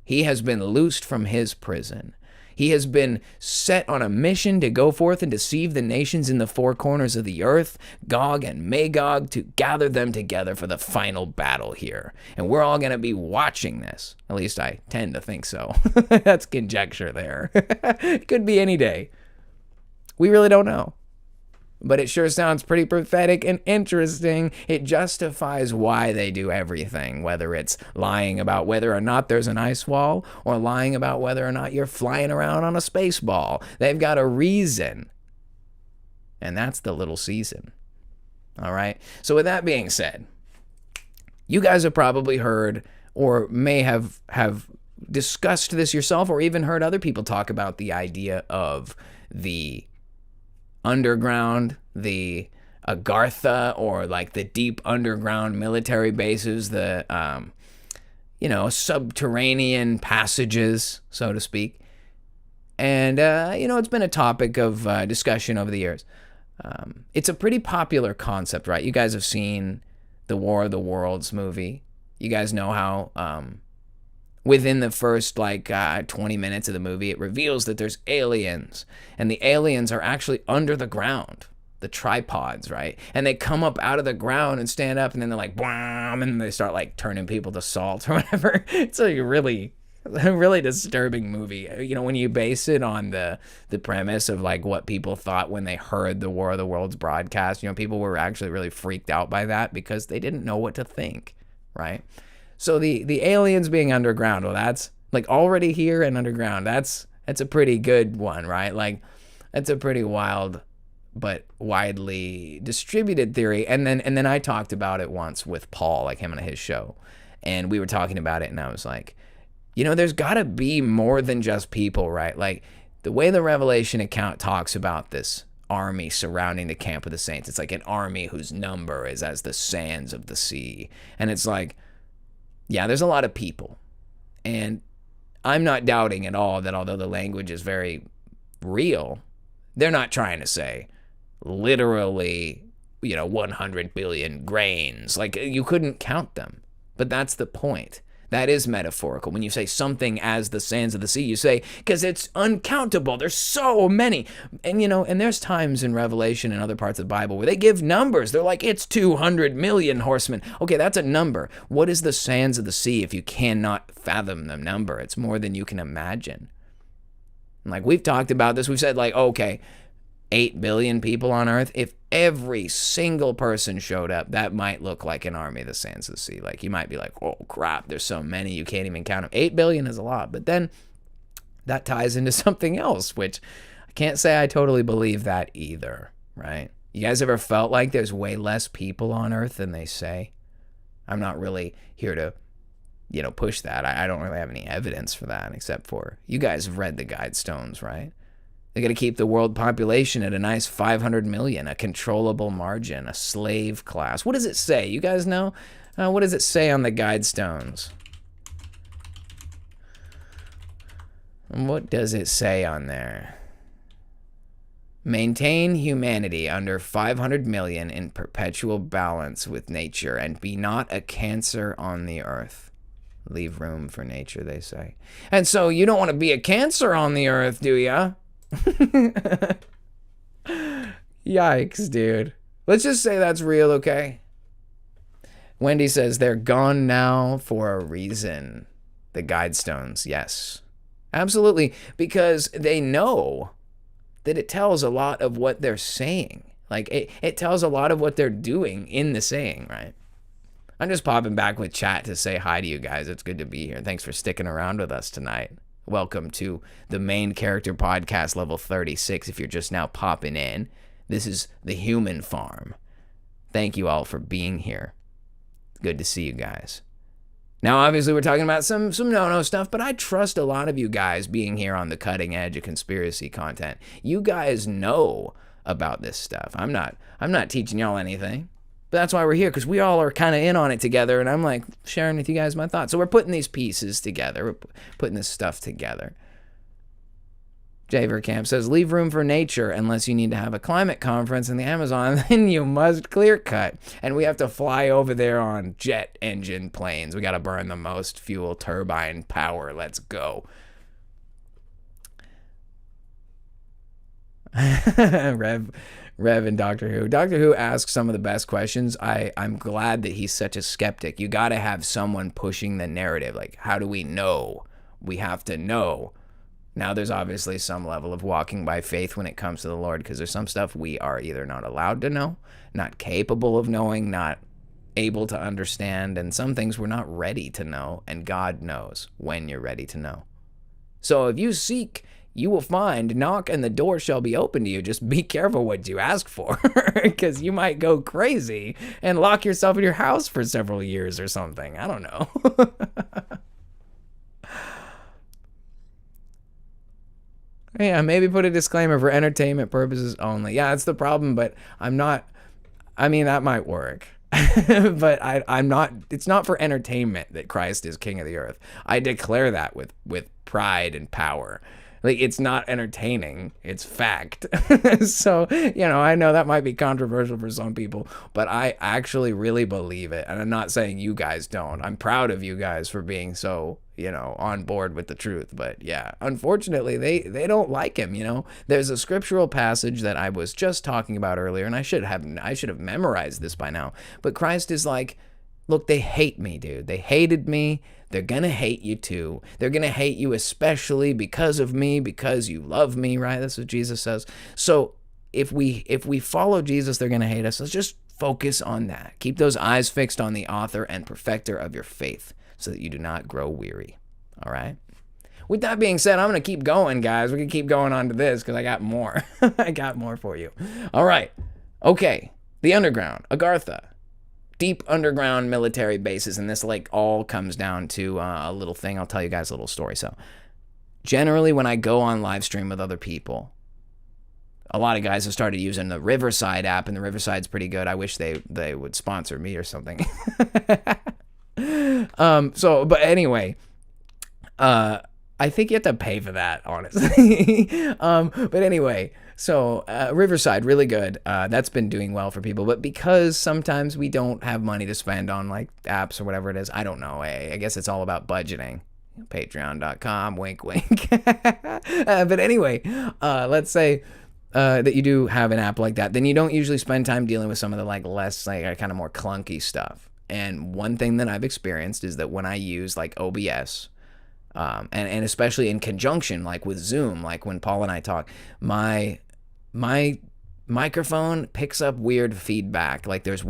He has been loosed from his prison. He has been set on a mission to go forth and deceive the nations in the four corners of the earth, Gog and Magog, to gather them together for the final battle here. And we're all going to be watching this. At least I tend to think so. That's conjecture there. It could be any day. We really don't know. But it sure sounds pretty prophetic and interesting. It justifies why they do everything, whether it's lying about whether or not there's an ice wall or lying about whether or not you're flying around on a space ball. They've got a reason. And that's the little season. All right? So with that being said, you guys have probably heard or may have discussed this yourself or even heard other people talk about the idea of the underground, the Agartha, or like the deep underground military bases, the subterranean passages, so to speak. And it's been a topic of discussion over the years. It's a pretty popular concept, right? You guys have seen the War of the Worlds movie. You guys know how within the first 20 minutes of the movie, it reveals that there's aliens, and the aliens are actually under the ground, the tripods, right? And they come up out of the ground and stand up, and then they're like, blam, and they start like turning people to salt or whatever. It's a really disturbing movie. When you base it on the premise of like what people thought when they heard the War of the Worlds broadcast, people were actually really freaked out by that because they didn't know what to think, right? So the aliens being underground, well, that's like already here and underground. That's a pretty good one, right? Like that's a pretty wild but widely distributed theory. And then I talked about it once with Paul, like him on his show, and we were talking about it, and I was like, there's got to be more than just people, right? Like the way the Revelation account talks about this army surrounding the camp of the saints, it's like an army whose number is as the sands of the sea, and it's like, yeah, there's a lot of people. And I'm not doubting at all that although the language is very real, they're not trying to say literally, 100 billion grains. Like you couldn't count them. But that's the point. That is metaphorical. When you say something as the sands of the sea, you say, because it's uncountable. There's so many. And, and there's times in Revelation and other parts of the Bible where they give numbers. They're like, it's 200 million horsemen. Okay, that's a number. What is the sands of the sea if you cannot fathom the number? It's more than you can imagine. And like we've talked about this. We've said like, okay, 8 billion people on earth. If every single person showed up, that might look like an army of the sands of the sea. Like you might be like, oh crap, there's so many you can't even count them. 8 billion is a lot. But then that ties into something else, which I can't say I totally believe that either, right? You guys ever felt like there's way less people on earth than they say? I'm not really here to push that. I don't really have any evidence for that, except for you guys have read the Guidestones, right? They got to keep the world population at a nice 500 million, a controllable margin, a slave class. What does it say? You guys know? What does it say on the Guidestones? What does it say on there? Maintain humanity under 500 million in perpetual balance with nature and be not a cancer on the earth. Leave room for nature, they say. And so you don't want to be a cancer on the earth, do ya? Yikes, dude. Let's just say that's real, okay? Wendy says they're gone now for a reason. The Guidestones, yes. Absolutely, because they know that it tells a lot of what they're saying. Like, it tells a lot of what they're doing in the saying, right? I'm just popping back with chat to say hi to you guys. It's good to be here. Thanks for sticking around with us tonight. Welcome to the Main Character Podcast level 36. If you're just now popping in, this is the Human Farm. Thank you all for being here. Good to see you guys. Now, obviously, we're talking about some no-no stuff, but I trust a lot of you guys being here on the cutting edge of conspiracy content. You guys know about this stuff. I'm not teaching y'all anything. But that's why we're here, because we all are kind of in on it together, and I'm like sharing with you guys my thoughts. So we're putting these pieces together. We're putting this stuff together. Jay Verkamp says, leave room for nature unless you need to have a climate conference in the Amazon, then you must clear cut. And we have to fly over there on jet engine planes. We got to burn the most fuel turbine power. Let's go. Rev and Doctor Who. Doctor Who asks some of the best questions. I'm glad that he's such a skeptic. You got to have someone pushing the narrative. Like, how do we know? We have to know. Now, there's obviously some level of walking by faith when it comes to the Lord, because there's some stuff we are either not allowed to know, not capable of knowing, not able to understand, and some things we're not ready to know, and God knows when you're ready to know. So if you seek, you will find, knock, and the door shall be open to you. Just be careful what you ask for, because you might go crazy and lock yourself in your house for several years or something. I don't know. Yeah, maybe put a disclaimer for entertainment purposes only. Yeah, that's the problem, but I'm not, I mean, that might work. But I'm not, it's not for entertainment that Christ is king of the earth. I declare that with pride and power. Like, it's not entertaining, it's fact. So, I know that might be controversial for some people, but I actually really believe it. And I'm not saying you guys don't. I'm proud of you guys for being so, on board with the truth. But yeah, unfortunately, they don't like him, There's a scriptural passage that I was just talking about earlier, and I should have memorized this by now. But Christ is like, look, they hate me, dude. They hated me. They're going to hate you too. They're going to hate you especially because of me, because you love me, right? That's what Jesus says. So if we follow Jesus, they're going to hate us. Let's just focus on that. Keep those eyes fixed on the author and perfecter of your faith so that you do not grow weary. All right? With that being said, I'm going to keep going, guys. We're going to keep going on to this because I got more. I got more for you. All right. Okay. The underground. Agartha. Deep underground military bases, and this all comes down to a little thing. I'll tell you guys a little story. So generally when I go on live stream with other people, a lot of guys have started using the Riverside app, and the Riverside's pretty good. I wish they would sponsor me or something. But anyway, I think you have to pay for that, honestly. But anyway, so Riverside, really good. That's been doing well for people. But because sometimes we don't have money to spend on apps or whatever it is, I don't know. I guess it's all about budgeting. Patreon.com, wink, wink. But anyway, let's say that you do have an app like that. Then you don't usually spend time dealing with some of the less kind of more clunky stuff. And one thing that I've experienced is that when I use OBS, and especially in conjunction, with Zoom, when Paul and I talk, my microphone picks up weird feedback. There's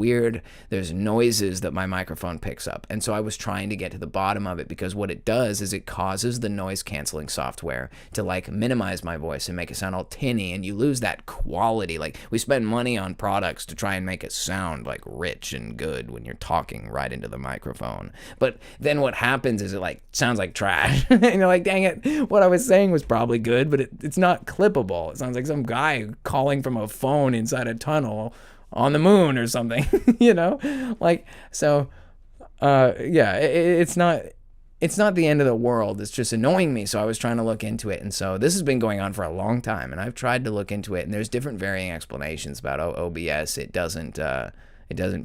noises that my microphone picks up. And so I was trying to get to the bottom of it, because what it does is it causes the noise canceling software to minimize my voice and make it sound all tinny, and you lose that quality. We spend money on products to try and make it sound rich and good when you're talking right into the microphone. But then what happens is it sounds like trash. And you're like, dang it, what I was saying was probably good, but it's not clippable. It sounds like some guy calling from a phone inside a tunnel on the moon or something. It's not the end of the world. It's just annoying me. So I was trying to look into it, and so this has been going on for a long time, and I've tried to look into it, and there's different varying explanations about OBS. It doesn't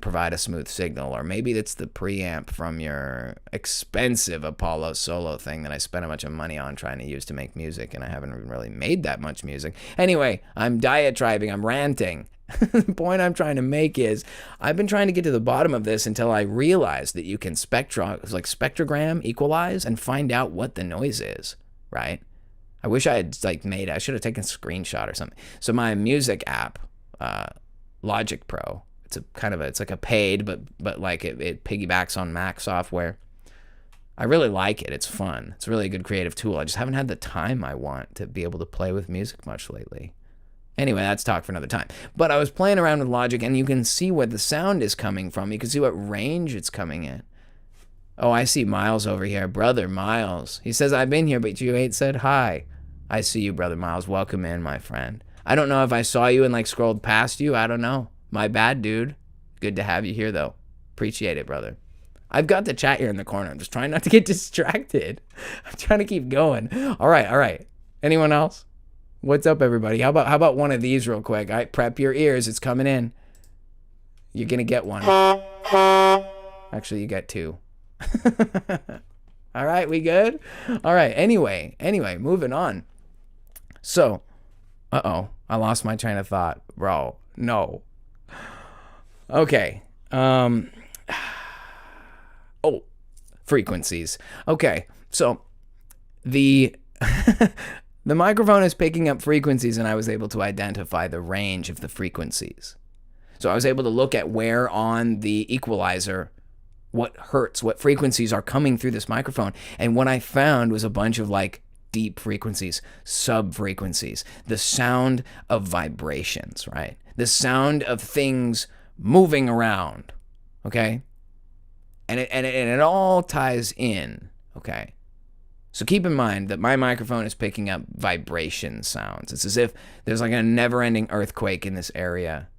provide a smooth signal, or maybe it's the preamp from your expensive Apollo solo thing that I spent a bunch of money on trying to use to make music, and I haven't even really made that much music. Anyway, I'm diatribing, I'm ranting. The point I'm trying to make is I've been trying to get to the bottom of this until I realized that you can spectrogram, equalize, and find out what the noise is, right? I wish I had I should have taken a screenshot or something. So my music app, Logic Pro, it's like a paid, but it piggybacks on Mac software. I really like it. It's fun. It's really a good creative tool. I just haven't had the time I want to be able to play with music much lately. Anyway, that's talk for another time. But I was playing around with Logic, and you can see where the sound is coming from. You can see what range it's coming in. Oh, I see Miles over here. Brother Miles. He says, I've been here, but you ain't said hi. I see you, Brother Miles. Welcome in, my friend. I don't know if I saw you and scrolled past you. I don't know. My bad, dude. Good to have you here, though. Appreciate it, brother. I've got the chat here in the corner. I'm just trying not to get distracted. I'm trying to keep going. All right. Anyone else? What's up, everybody? How about one of these real quick? All right, prep your ears. It's coming in. You're going to get one. Actually, you get two. All right, we good? All right, anyway, moving on. So, Uh-oh. I lost my train of thought. Bro, no. Okay. Oh, frequencies. Okay. So the the microphone is picking up frequencies, and I was able to identify the range of the frequencies. So I was able to look at where on the equalizer, what hertz, what frequencies are coming through this microphone. And what I found was a bunch of like deep frequencies, sub frequencies, the sound of vibrations, right? The sound of things moving around, okay? And it all ties in, okay? So keep in mind that my microphone is picking up vibration sounds. It's as if there's like a never-ending earthquake in this area.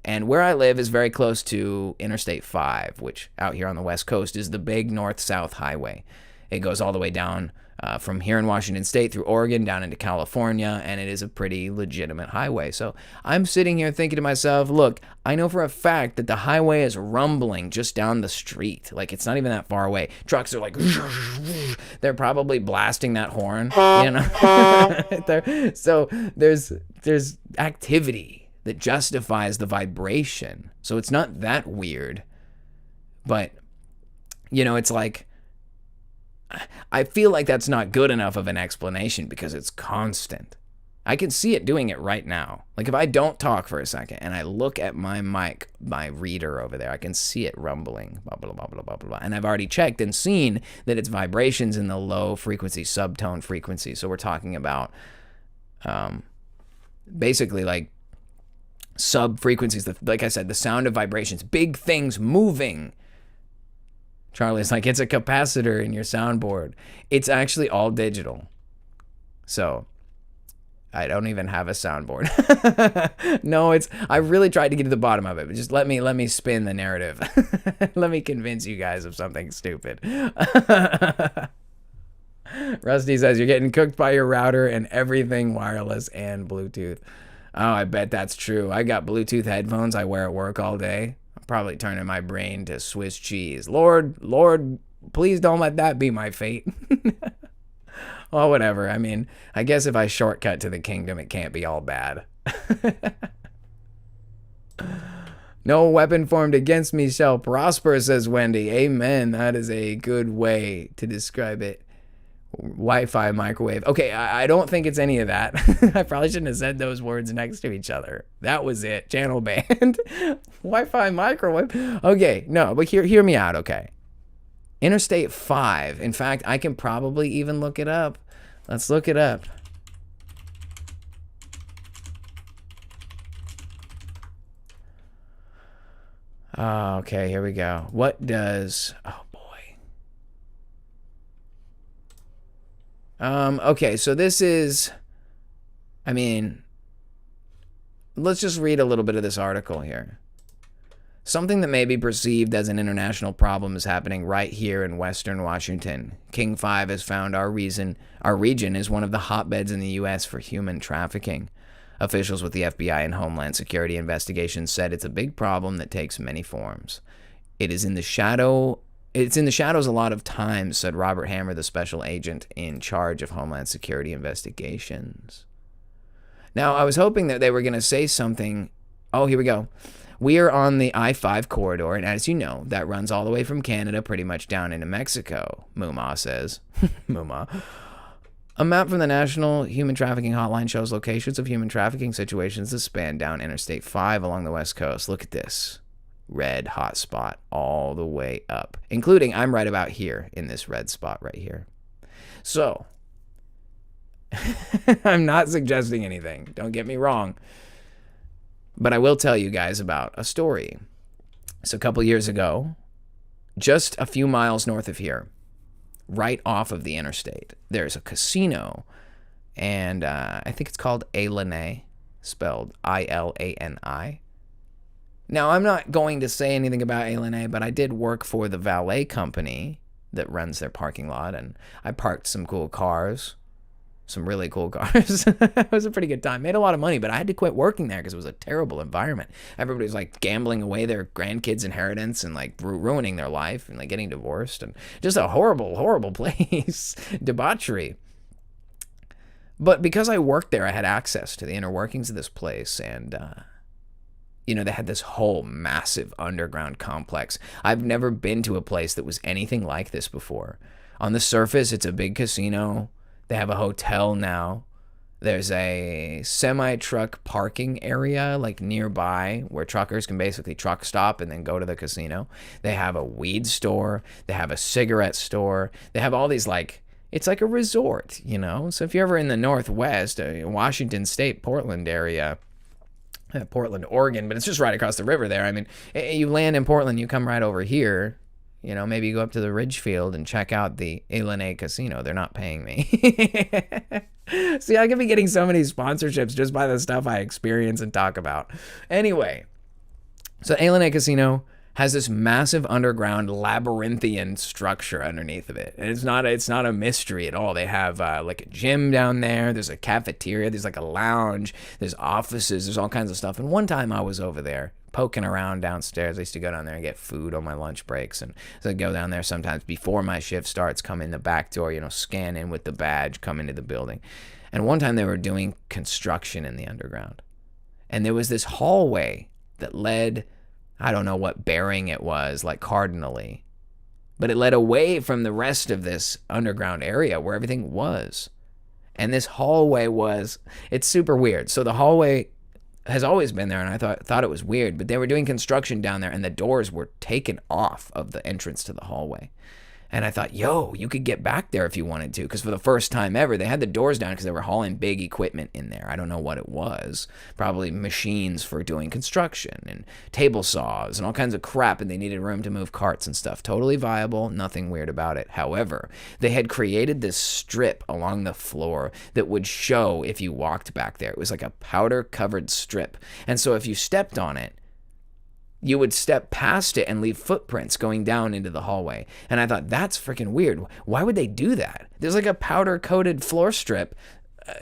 And where I live is very close to Interstate 5, which out here on the West Coast is the big north-south highway. It goes all the way down from here in Washington State through Oregon down into California, and it is a pretty legitimate highway. So I'm sitting here thinking to myself, look, I know for a fact that the highway is rumbling just down the street. Like, it's not even that far away. Trucks are like, they're probably blasting that horn, you know? So there's activity that justifies the vibration. So it's not that weird. But, you know, it's like, I feel like that's not good enough of an explanation because it's constant. I can see it doing it right now. Like if I don't talk for a second and I look at my mic, my reader over there, I can see it rumbling, blah, blah, blah, blah, blah, blah. And I've already checked and seen that it's vibrations in the low frequency, subtone frequency. So we're talking about basically like sub frequencies, like I said, the sound of vibrations, big things moving. Charlie's like, it's a capacitor in your soundboard. It's actually all digital. So I don't even have a soundboard. No, I really tried to get to the bottom of it, but just let me spin the narrative. Let me convince you guys of something stupid. Rusty says you're getting cooked by your router and everything wireless and Bluetooth. Oh, I bet that's true. I got Bluetooth headphones I wear at work all day. Probably turning my brain to Swiss cheese. Lord, please don't let that be my fate. Well, whatever. I mean, I guess if I shortcut to the kingdom, it can't be all bad. No weapon formed against me shall prosper, says Wendy. Amen. That is a good way to describe it. Wi-Fi microwave. Okay, I don't think it's any of that. I probably shouldn't have said those words next to each other. That was it. Channel banned. Wi-Fi microwave. Okay, no, but hear me out, okay? Interstate 5. In fact, I can probably even look it up. Let's look it up. Okay, here we go. What does... Oh, boy. Okay, so this is... I mean... Let's just read a little bit of this article here. Something that may be perceived as an international problem is happening right here in Western Washington. King 5 has found our region is one of the hotbeds in the U.S. for human trafficking. Officials with the FBI and Homeland Security investigations said it's a big problem that takes many forms. It's in the shadows a lot of times, said Robert Hammer, the special agent in charge of Homeland Security investigations. Now, I was hoping that they were going to say something. Oh, here we go. We are on the I-5 corridor, and as you know, that runs all the way from Canada pretty much down into Mexico, Muma says. Muma. A map from the National Human Trafficking Hotline shows locations of human trafficking situations that span down Interstate 5 along the West Coast. Look at this. Red hot spot all the way up, including I'm right about here in this red spot right here. So, I'm not suggesting anything. Don't get me wrong. But I will tell you guys about a story. So a couple years ago, just a few miles north of here, right off of the interstate, there's a casino, and I think it's called Ilani, spelled I-L-A-N-I. Now, I'm not going to say anything about Ilani, but I did work for the valet company that runs their parking lot, and I parked some cool cars. Some really cool cars. It was a pretty good time. Made a lot of money, but I had to quit working there because it was a terrible environment. Everybody was like gambling away their grandkids' inheritance and like ruining their life and like getting divorced and just a horrible, horrible place. Debauchery. But because I worked there, I had access to the inner workings of this place, and they had this whole massive underground complex. I've never been to a place that was anything like this before. On the surface, it's a big casino. They have a hotel now. There's a semi-truck parking area like nearby where truckers can basically truck stop and then go to the casino. They have a weed store. They have a cigarette store. They have all these it's like a resort, So if you're ever in the Northwest, Washington State, Portland area, Portland, Oregon, but it's just right across the river there. I mean, you land in Portland, you come right over here. Maybe you go up to the Ridgefield and check out the Ilene Casino. They're not paying me. See, I could be getting so many sponsorships just by the stuff I experience and talk about. Anyway, so Ilene Casino has this massive underground labyrinthian structure underneath of it. And it's not a mystery at all. They have like a gym down there. There's a cafeteria. There's like a lounge. There's offices. There's all kinds of stuff. And one time I was over there poking around downstairs. I used to go down there and get food on my lunch breaks. And so I'd go down there sometimes before my shift starts, come in the back door, scan in with the badge, come into the building. And one time they were doing construction in the underground. And there was this hallway that led, I don't know what bearing it was, like cardinally, but it led away from the rest of this underground area where everything was. And this hallway it's super weird. So the hallway has always been there, and I thought it was weird, but they were doing construction down there, and the doors were taken off of the entrance to the hallway. And I thought, you could get back there if you wanted to, because for the first time ever, they had the doors down because they were hauling big equipment in there. I don't know what it was. Probably machines for doing construction and table saws and all kinds of crap, and they needed room to move carts and stuff. Totally viable, nothing weird about it. However, they had created this strip along the floor that would show if you walked back there. It was like a powder-covered strip. And so if you stepped on it, you would step past it and leave footprints going down into the hallway. And I thought, that's freaking weird. Why would they do that? There's like a powder-coated floor strip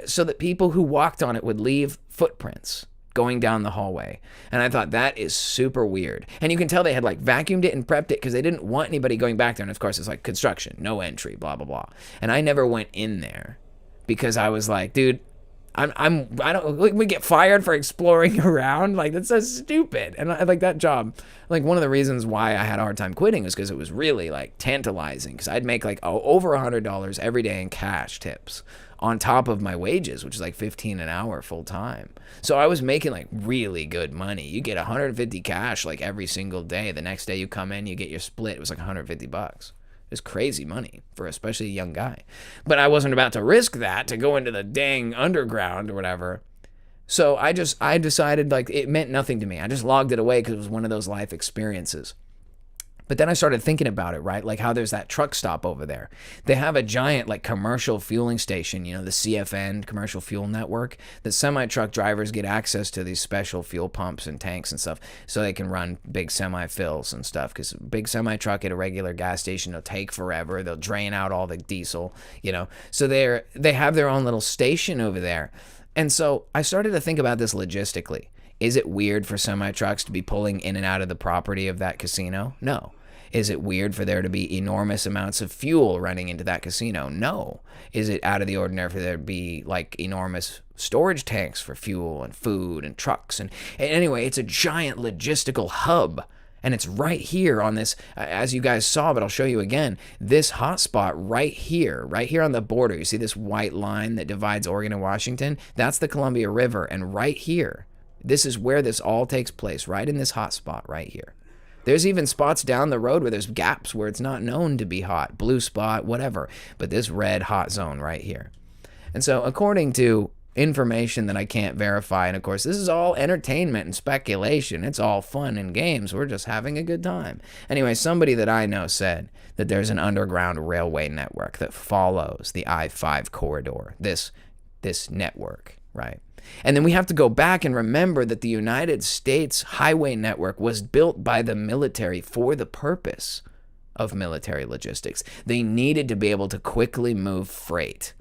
so that people who walked on it would leave footprints going down the hallway. And I thought, that is super weird. And you can tell they had vacuumed it and prepped it because they didn't want anybody going back there. And of course, it's like construction, no entry, blah, blah, blah. And I never went in there because I was like, dude, we get fired for exploring around. That's so stupid. And I that job, one of the reasons why I had a hard time quitting was because it was really tantalizing, because I'd make over $100 every day in cash tips on top of my wages, which is $15 an hour full time. So I was making really good money. You get $150 cash every single day. The next day you come in, you get your split. It was $150. It's crazy money for especially a young guy. But I wasn't about to risk that to go into the dang underground or whatever. So I decided it meant nothing to me. I just logged it away because it was one of those life experiences. But then I started thinking about it, right? How there's that truck stop over there. They have a giant commercial fueling station, the CFN, Commercial Fuel Network, that semi-truck drivers get access to these special fuel pumps and tanks and stuff so they can run big semi-fills and stuff, because big semi-truck at a regular gas station will take forever. They'll drain out all the diesel, So they have their own little station over there. And so I started to think about this logistically. Is it weird for semi-trucks to be pulling in and out of the property of that casino? No. Is it weird for there to be enormous amounts of fuel running into that casino? No. Is it out of the ordinary for there to be enormous storage tanks for fuel and food and trucks? And anyway, it's a giant logistical hub. And it's right here on this, as you guys saw, but I'll show you again, this hotspot right here on the border. You see this white line that divides Oregon and Washington? That's the Columbia River. And right here, this is where this all takes place, right in this hot spot right here. There's even spots down the road where there's gaps where it's not known to be hot, blue spot, whatever, but this red hot zone right here. And so according to information that I can't verify, and of course this is all entertainment and speculation, it's all fun and games, we're just having a good time. Anyway, somebody that I know said that there's an underground railway network that follows the I-5 corridor, this network, right? And then we have to go back and remember that the United States highway network was built by the military for the purpose of military logistics. They needed to be able to quickly move freight.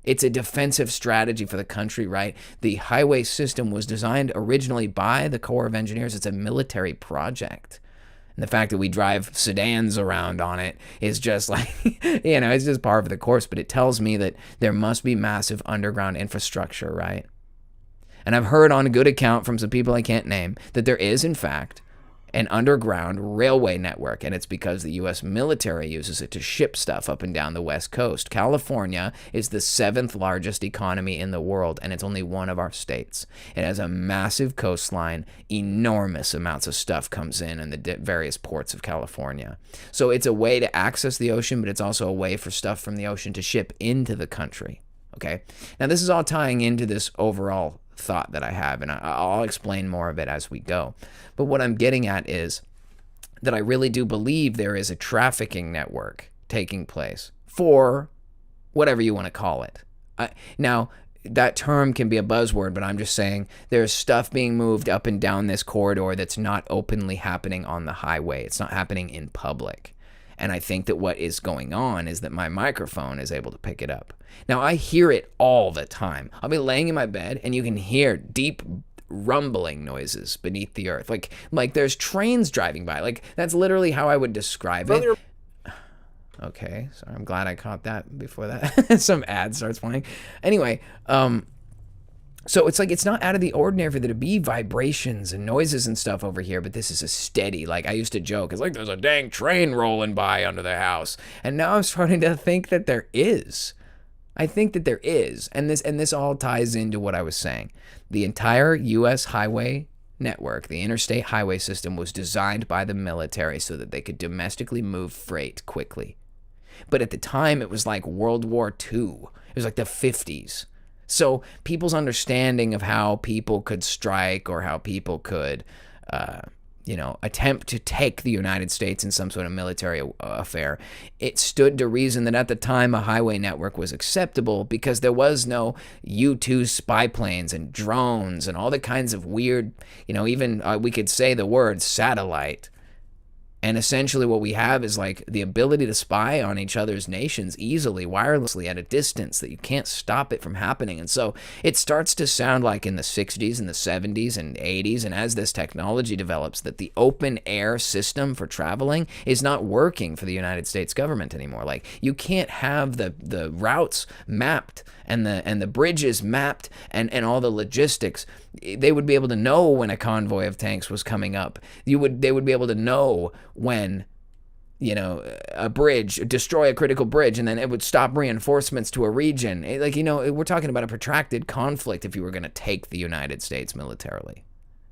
It's a defensive strategy for the country, right? The highway system was designed originally by the Corps of Engineers. It's a military project. And the fact that we drive sedans around on it is just like, it's just par for the course. But it tells me that there must be massive underground infrastructure, right? And I've heard on a good account from some people I can't name that there is, in fact, an underground railway network, and it's because the U.S. military uses it to ship stuff up and down the West Coast. California is the 7th largest economy in the world, and it's only one of our states. It has a massive coastline. Enormous amounts of stuff comes in the various ports of California. So it's a way to access the ocean, but it's also a way for stuff from the ocean to ship into the country. Okay? Now, this is all tying into this overall thought that I have, and I'll explain more of it as we go. But what I'm getting at is that I really do believe there is a trafficking network taking place for whatever you want to call it. Now, that term can be a buzzword, but I'm just saying there's stuff being moved up and down this corridor that's not openly happening on the highway. It's not happening in public. And I think that what is going on is that my microphone is able to pick it up. Now, I hear it all the time. I'll be laying in my bed and you can hear deep rumbling noises beneath the earth. Like there's trains driving by. Like, that's literally how I would describe it. Okay, so I'm glad I caught that before that some ad starts playing. Anyway, so it's like it's not out of the ordinary for there to be vibrations and noises and stuff over here, but this is a steady, like I used to joke, it's like there's a dang train rolling by under the house. And now I'm starting to think that there is. I think that there is. And this all ties into what I was saying. The entire US highway network, the interstate highway system, was designed by the military so that they could domestically move freight quickly. But at the time, it was like World War II. It was like the 50s. So people's understanding of how people could strike or how people could, attempt to take the United States in some sort of military affair, it stood to reason that at the time a highway network was acceptable because there was no U-2 spy planes and drones and all the kinds of weird, even we could say the word satellite. And essentially what we have is like the ability to spy on each other's nations easily, wirelessly, at a distance that you can't stop it from happening. And so it starts to sound like in the 60s and the 70s and 80s, and as this technology develops, that the open air system for traveling is not working for the United States government anymore. Like, you can't have the routes mapped and the bridges mapped and all the logistics. They would be able to know when a convoy of tanks was coming up. They would be able to know when, a bridge, destroy a critical bridge, and then it would stop reinforcements to a region. We're talking about a protracted conflict if you were going to take the United States militarily.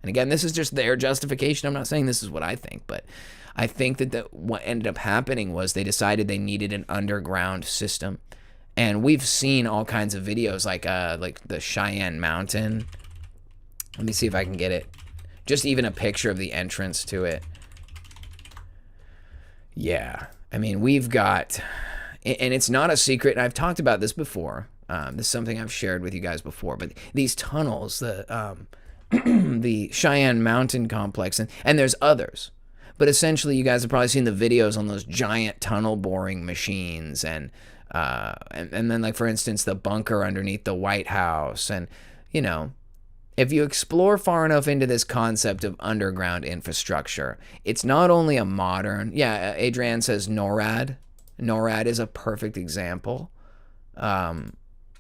And again, this is just their justification. I'm not saying this is what I think, but I think that what ended up happening was they decided they needed an underground system. And we've seen all kinds of videos like the Cheyenne Mountain. Let me see if I can get it. Just even a picture of the entrance to it. Yeah. I mean, we've got, and it's not a secret, and I've talked about this before. This is something I've shared with you guys before, but these tunnels, the Cheyenne Mountain complex, and there's others. But essentially, you guys have probably seen the videos on those giant tunnel boring machines, and then, like, for instance, the bunker underneath the White House, and, if you explore far enough into this concept of underground infrastructure, it's not only a modern, Adrienne says NORAD. NORAD is a perfect example. And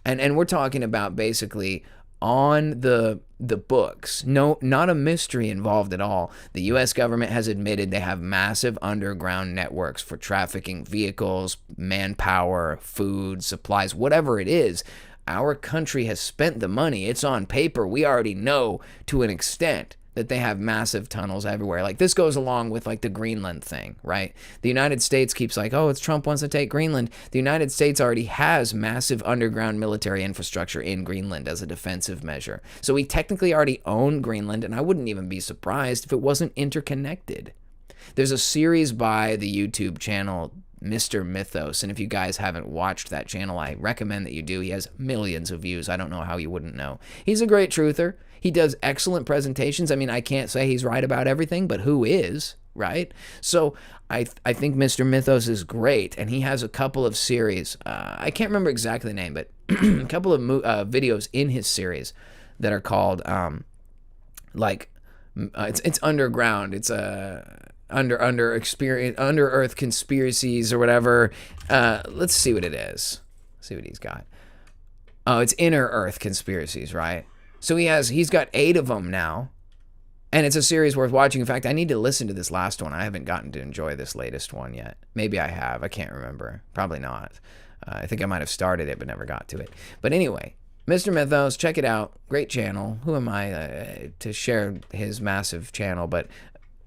we're talking about basically on the books. No, not a mystery involved at all. The U.S. government has admitted they have massive underground networks for trafficking vehicles, manpower, food, supplies, whatever it is. Our country has spent the money. It's on paper. We already know to an extent that they have massive tunnels everywhere. Like, this goes along with like the Greenland thing, right? The United States keeps like, oh, it's Trump wants to take Greenland. The United States already has massive underground military infrastructure in Greenland as a defensive measure. So we technically already own Greenland, and I wouldn't even be surprised if it wasn't interconnected. There's a series by the YouTube channel Mr. Mythos, and if you guys haven't watched that channel, I recommend that you do. He has millions of views. I don't know how you wouldn't know. He's a great truther. He does excellent presentations. I mean, I can't say he's right about everything, but who is, right? So I think Mr. Mythos is great, and he has a couple of series. I can't remember exactly the name, but a couple of videos in his series that are called, it's underground. It's under Earth conspiracies or whatever. Let's see what it is. See what he's got. Oh, it's inner Earth conspiracies, right? So he's got 8 of them now. And it's a series worth watching. In fact, I need to listen to this last one. I haven't gotten to enjoy this latest one yet. Maybe I have. I can't remember. Probably not. I think I might have started it but never got to it. But anyway, Mr. Mythos, check it out. Great channel. Who am I to share his massive channel? But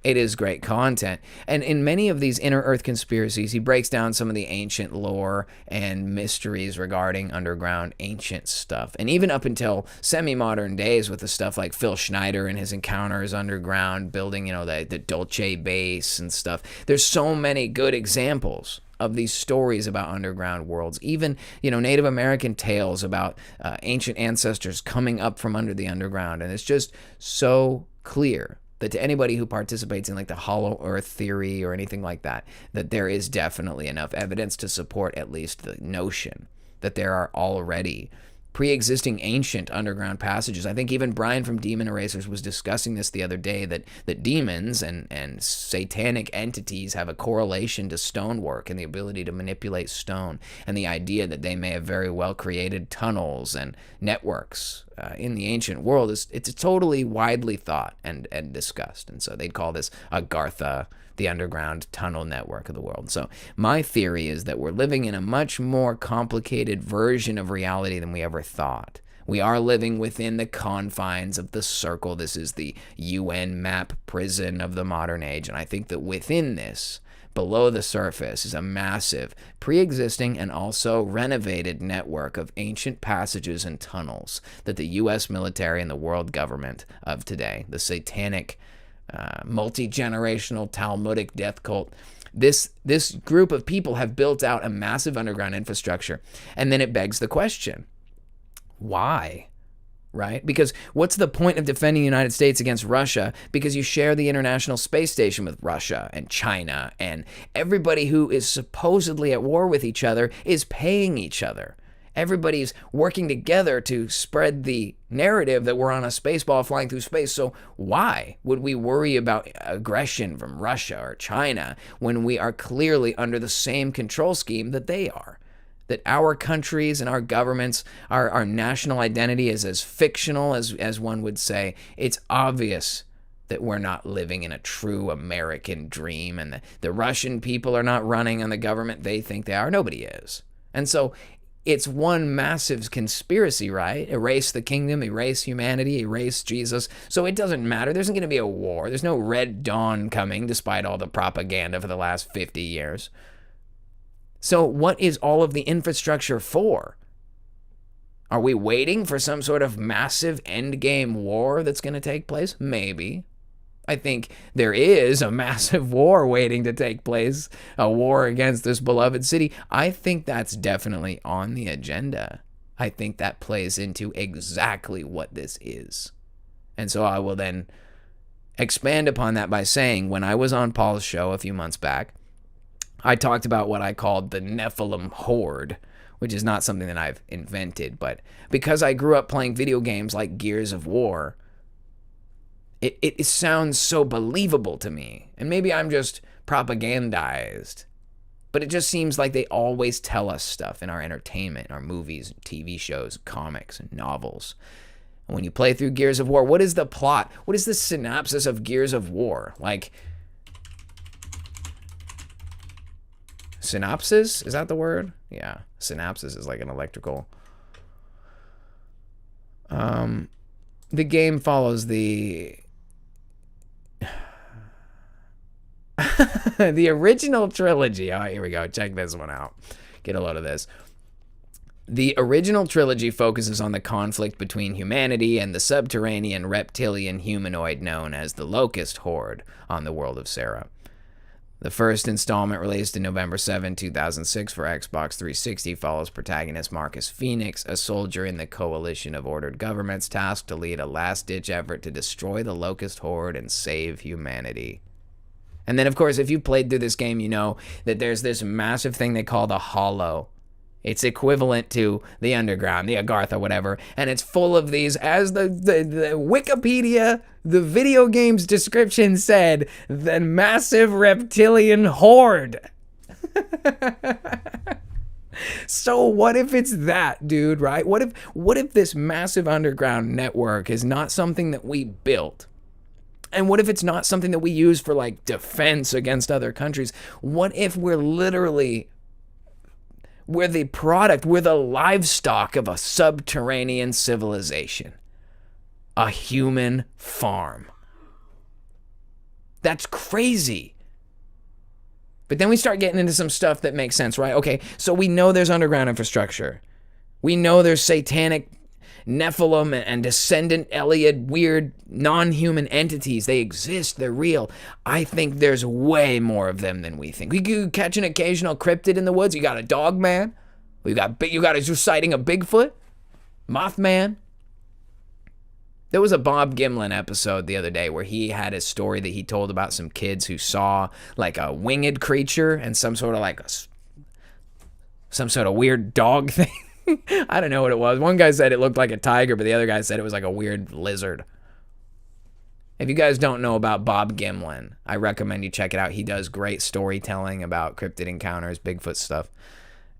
it is great content. And in many of these inner Earth conspiracies, he breaks down some of the ancient lore and mysteries regarding underground ancient stuff. And even up until semi-modern days with the stuff like Phil Schneider and his encounters underground, building, the Dulce base and stuff. There's so many good examples of these stories about underground worlds. Even, Native American tales about ancient ancestors coming up from under the underground. And it's just so clear that to anybody who participates in like the hollow earth theory or anything like that, that there is definitely enough evidence to support at least the notion that there are already pre-existing ancient underground passages. I think even Brian from Demon Erasers was discussing this the other day, that demons and satanic entities have a correlation to stonework and the ability to manipulate stone, and the idea that they may have very well created tunnels and networks in the ancient world it's totally widely thought and discussed. And so they'd call this Agartha, the underground tunnel network of the world. So my theory is that we're living in a much more complicated version of reality than we ever thought. We are living within the confines of the circle. This is the UN map prison of the modern age. And I think that within this, below the surface, is a massive, pre-existing and also renovated network of ancient passages and tunnels that the U.S. military and the world government of today, the satanic multi-generational Talmudic death cult, this group of people have built out a massive underground infrastructure. And then it begs the question, why? Right? Because what's the point of defending the United States against Russia? Because you share the International Space Station with Russia and China, and everybody who is supposedly at war with each other is paying each other. Everybody's working together to spread the narrative that we're on a space ball flying through space. So why would we worry about aggression from Russia or China when we are clearly under the same control scheme that they are? That our countries and our governments, our national identity is as fictional as one would say. It's obvious that we're not living in a true American dream, and the Russian people are not running on the government they think they are. Nobody is. And so it's one massive conspiracy, right? Erase the kingdom, erase humanity, erase Jesus. So it doesn't matter. There isn't going to be a war. There's no Red Dawn coming, despite all the propaganda for the last 50 years. So what is all of the infrastructure for? Are we waiting for some sort of massive endgame war that's going to take place? Maybe. I think there is a massive war waiting to take place, a war against this beloved city. I think that's definitely on the agenda. I think that plays into exactly what this is. And so I will then expand upon that by saying, when I was on Paul's show a few months back, I talked about what I called the Nephilim Horde, which is not something that I've invented, but because I grew up playing video games like Gears of War, it sounds so believable to me. And maybe I'm just propagandized, but it just seems like they always tell us stuff in our entertainment, our movies, TV shows, comics, and novels. And when you play through Gears of War, what is the plot? What is the synopsis of Gears of War? Like, synopsis? Is that the word? Yeah, synopsis is like an electrical. The game follows the the original trilogy. Oh, here we go. Check this one out. Get a load of this. The original trilogy focuses on the conflict between humanity and the subterranean reptilian humanoid known as the Locust Horde on the world of Sarah. The first installment, released in November 7, 2006 for Xbox 360, follows protagonist Marcus Phoenix, a soldier in the coalition of ordered governments tasked to lead a last-ditch effort to destroy the Locust Horde and save humanity. And then, of course, if you've played through this game, you know that there's this massive thing they call the Hollow. It's equivalent to the Underground, the Agartha, whatever, and it's full of these, as the Wikipedia The video game's description said the massive reptilian horde. So what if it's that, dude, right? What if this massive underground network is not something that we built? And what if it's not something that we use for like defense against other countries? What if we're the product, we're the livestock of a subterranean civilization? A human farm. That's crazy. But then we start getting into some stuff that makes sense, right? Okay, so we know there's underground infrastructure. We know there's satanic Nephilim and descendant Eliad, weird non-human entities. They exist. They're real. I think there's way more of them than we think. We could catch an occasional cryptid in the woods. You got a dog man. You got a sighting of Bigfoot, Mothman. There was a Bob Gimlin episode the other day where he had a story that he told about some kids who saw like a winged creature and some sort of weird dog thing. I don't know what it was. One guy said it looked like a tiger, but the other guy said it was like a weird lizard. If you guys don't know about Bob Gimlin, I recommend you check it out. He does great storytelling about cryptid encounters, Bigfoot stuff,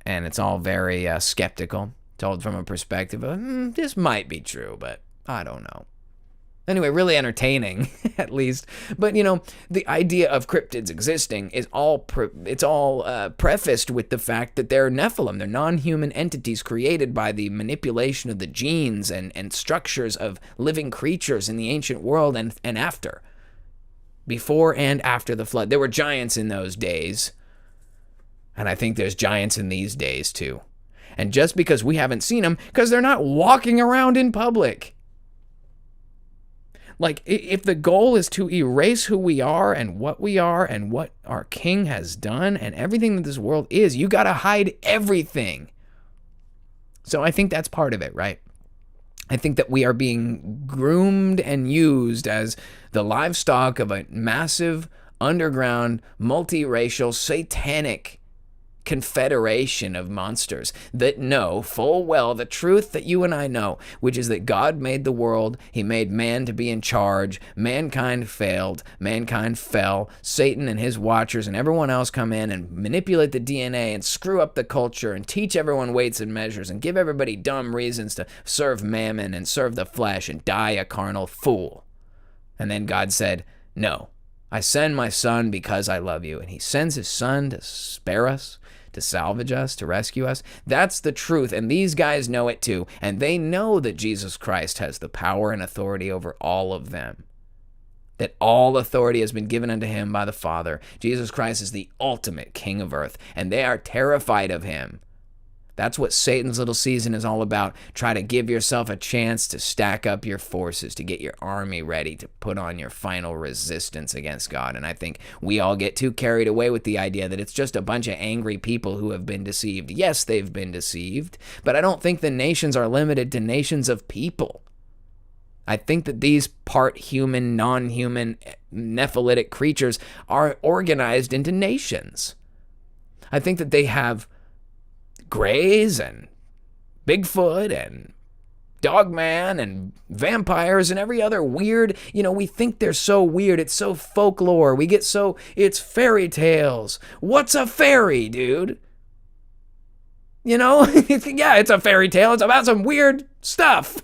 and it's all very skeptical, told from a perspective of, this might be true, but I don't know. Anyway, really entertaining, at least. But, the idea of cryptids existing is all prefaced with the fact that they're Nephilim. They're non-human entities created by the manipulation of the genes and structures of living creatures in the ancient world and after. Before and after the flood. There were giants in those days. And I think there's giants in these days, too. And just because we haven't seen them, because they're not walking around in public. Like, if the goal is to erase who we are and what our king has done and everything that this world is, you got to hide everything. So I think that's part of it, right? I think that we are being groomed and used as the livestock of a massive, underground, multiracial, satanic confederation of monsters that know full well the truth that you and I know, which is that God made the world. He made man to be in charge. Mankind failed. Mankind fell. Satan and his watchers and everyone else come in and manipulate the DNA and screw up the culture and teach everyone weights and measures and give everybody dumb reasons to serve mammon and serve the flesh and die a carnal fool. And then God said, no, I send my son because I love you. And he sends his son to spare us, to salvage us, to rescue us. That's the truth, and these guys know it too, and they know that Jesus Christ has the power and authority over all of them, that all authority has been given unto him by the Father. Jesus Christ is the ultimate king of earth, and they are terrified of him. That's what Satan's little season is all about. Try to give yourself a chance to stack up your forces, to get your army ready to put on your final resistance against God. And I think we all get too carried away with the idea that it's just a bunch of angry people who have been deceived. Yes, they've been deceived, but I don't think the nations are limited to nations of people. I think that these part human, non-human, nephilitic creatures are organized into nations. I think that they have Greys and Bigfoot and Dogman and vampires and every other weird, we think they're so weird. It's so folklore. It's fairy tales. What's a fairy, dude? Yeah, it's a fairy tale. It's about some weird stuff.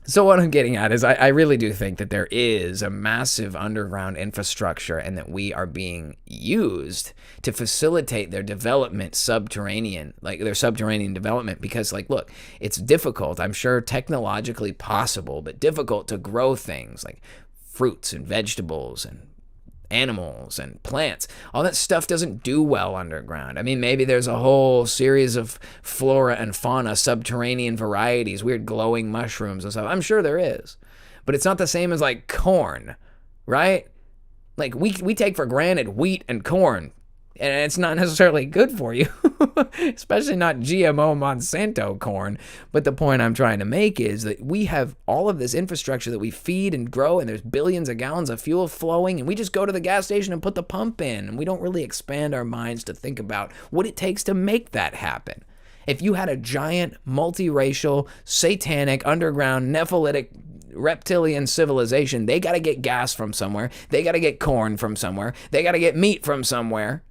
So what I'm getting at is I really do think that there is a massive underground infrastructure and that we are being used to facilitate their development their subterranean development because, look, it's difficult, I'm sure technologically possible, but difficult to grow things like fruits and vegetables and animals and plants. All that stuff doesn't do well underground. I mean, maybe there's a whole series of flora and fauna, subterranean varieties, weird glowing mushrooms and stuff. I'm sure there is. But it's not the same as corn, right? We take for granted wheat and corn, and it's not necessarily good for you, especially not GMO Monsanto corn. But the point I'm trying to make is that we have all of this infrastructure that we feed and grow, and there's billions of gallons of fuel flowing, and we just go to the gas station and put the pump in, and we don't really expand our minds to think about what it takes to make that happen. If you had a giant, multiracial, satanic, underground, Nephilitic, reptilian civilization, they got to get gas from somewhere. They got to get corn from somewhere. They got to get meat from somewhere.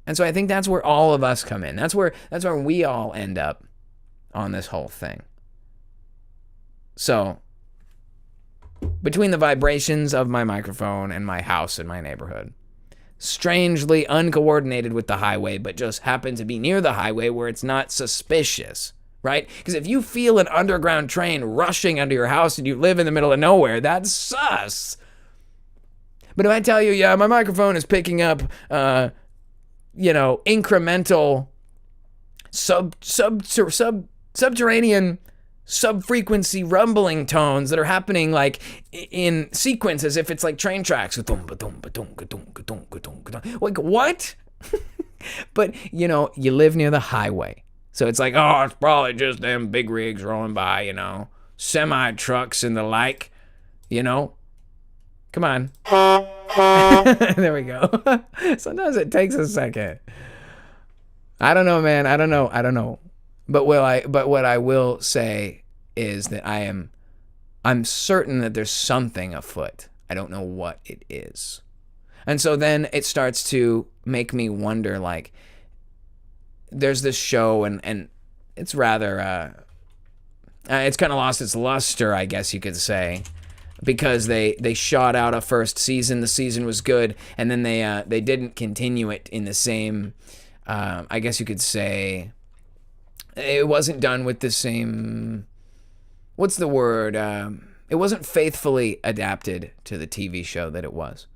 And so I think that's where all of us come in. That's where we all end up on this whole thing. So, between the vibrations of my microphone and my house in my neighborhood, strangely uncoordinated with the highway, but just happen to be near the highway where it's not suspicious, right? Because if you feel an underground train rushing under your house and you live in the middle of nowhere, that's sus. But if I tell you, yeah, my microphone is picking up, incremental subterranean sub-frequency rumbling tones that are happening like in sequence as if it's like train tracks. Like, what? But, you live near the highway. So it's like, oh, it's probably just them big rigs rolling by, semi-trucks and the like, Come on. There we go. Sometimes it takes a second. I don't know, man. I don't know. But what I will say is that I'm certain that there's something afoot. I don't know what it is. And so then it starts to make me wonder, like, there's this show and it's rather it's kind of lost its luster, I guess you could say, because they shot out a first season. The season was good, and then they didn't continue it in the same, I guess you could say, it wasn't done with the same, what's the word? It wasn't faithfully adapted to the TV show that it was.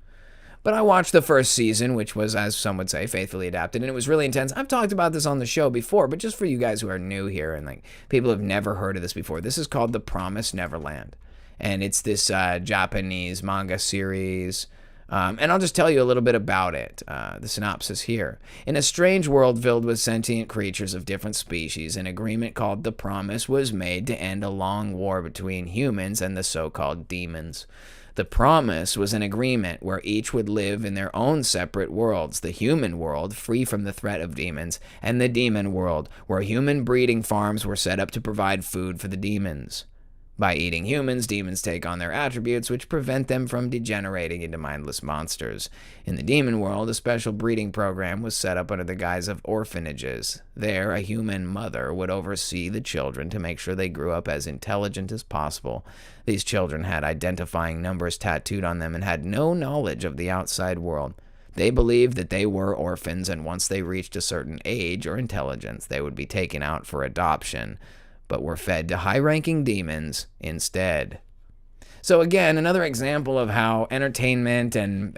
But I watched the first season, which was, as some would say, faithfully adapted, and it was really intense. I've talked about this on the show before, but just for you guys who are new here and like people who have never heard of this before, this is called The Promised Neverland. And it's this Japanese manga series. And I'll just tell you a little bit about it, the synopsis here. In a strange world filled with sentient creatures of different species, an agreement called The Promise was made to end a long war between humans and the so-called demons. The Promise was an agreement where each would live in their own separate worlds, the human world, free from the threat of demons, and the demon world, where human breeding farms were set up to provide food for the demons. By eating humans, demons take on their attributes, which prevent them from degenerating into mindless monsters. In the demon world, a special breeding program was set up under the guise of orphanages. There, a human mother would oversee the children to make sure they grew up as intelligent as possible. These children had identifying numbers tattooed on them and had no knowledge of the outside world. They believed that they were orphans, and once they reached a certain age or intelligence, they would be taken out for adoption, but were fed to high-ranking demons instead. So again, another example of how entertainment and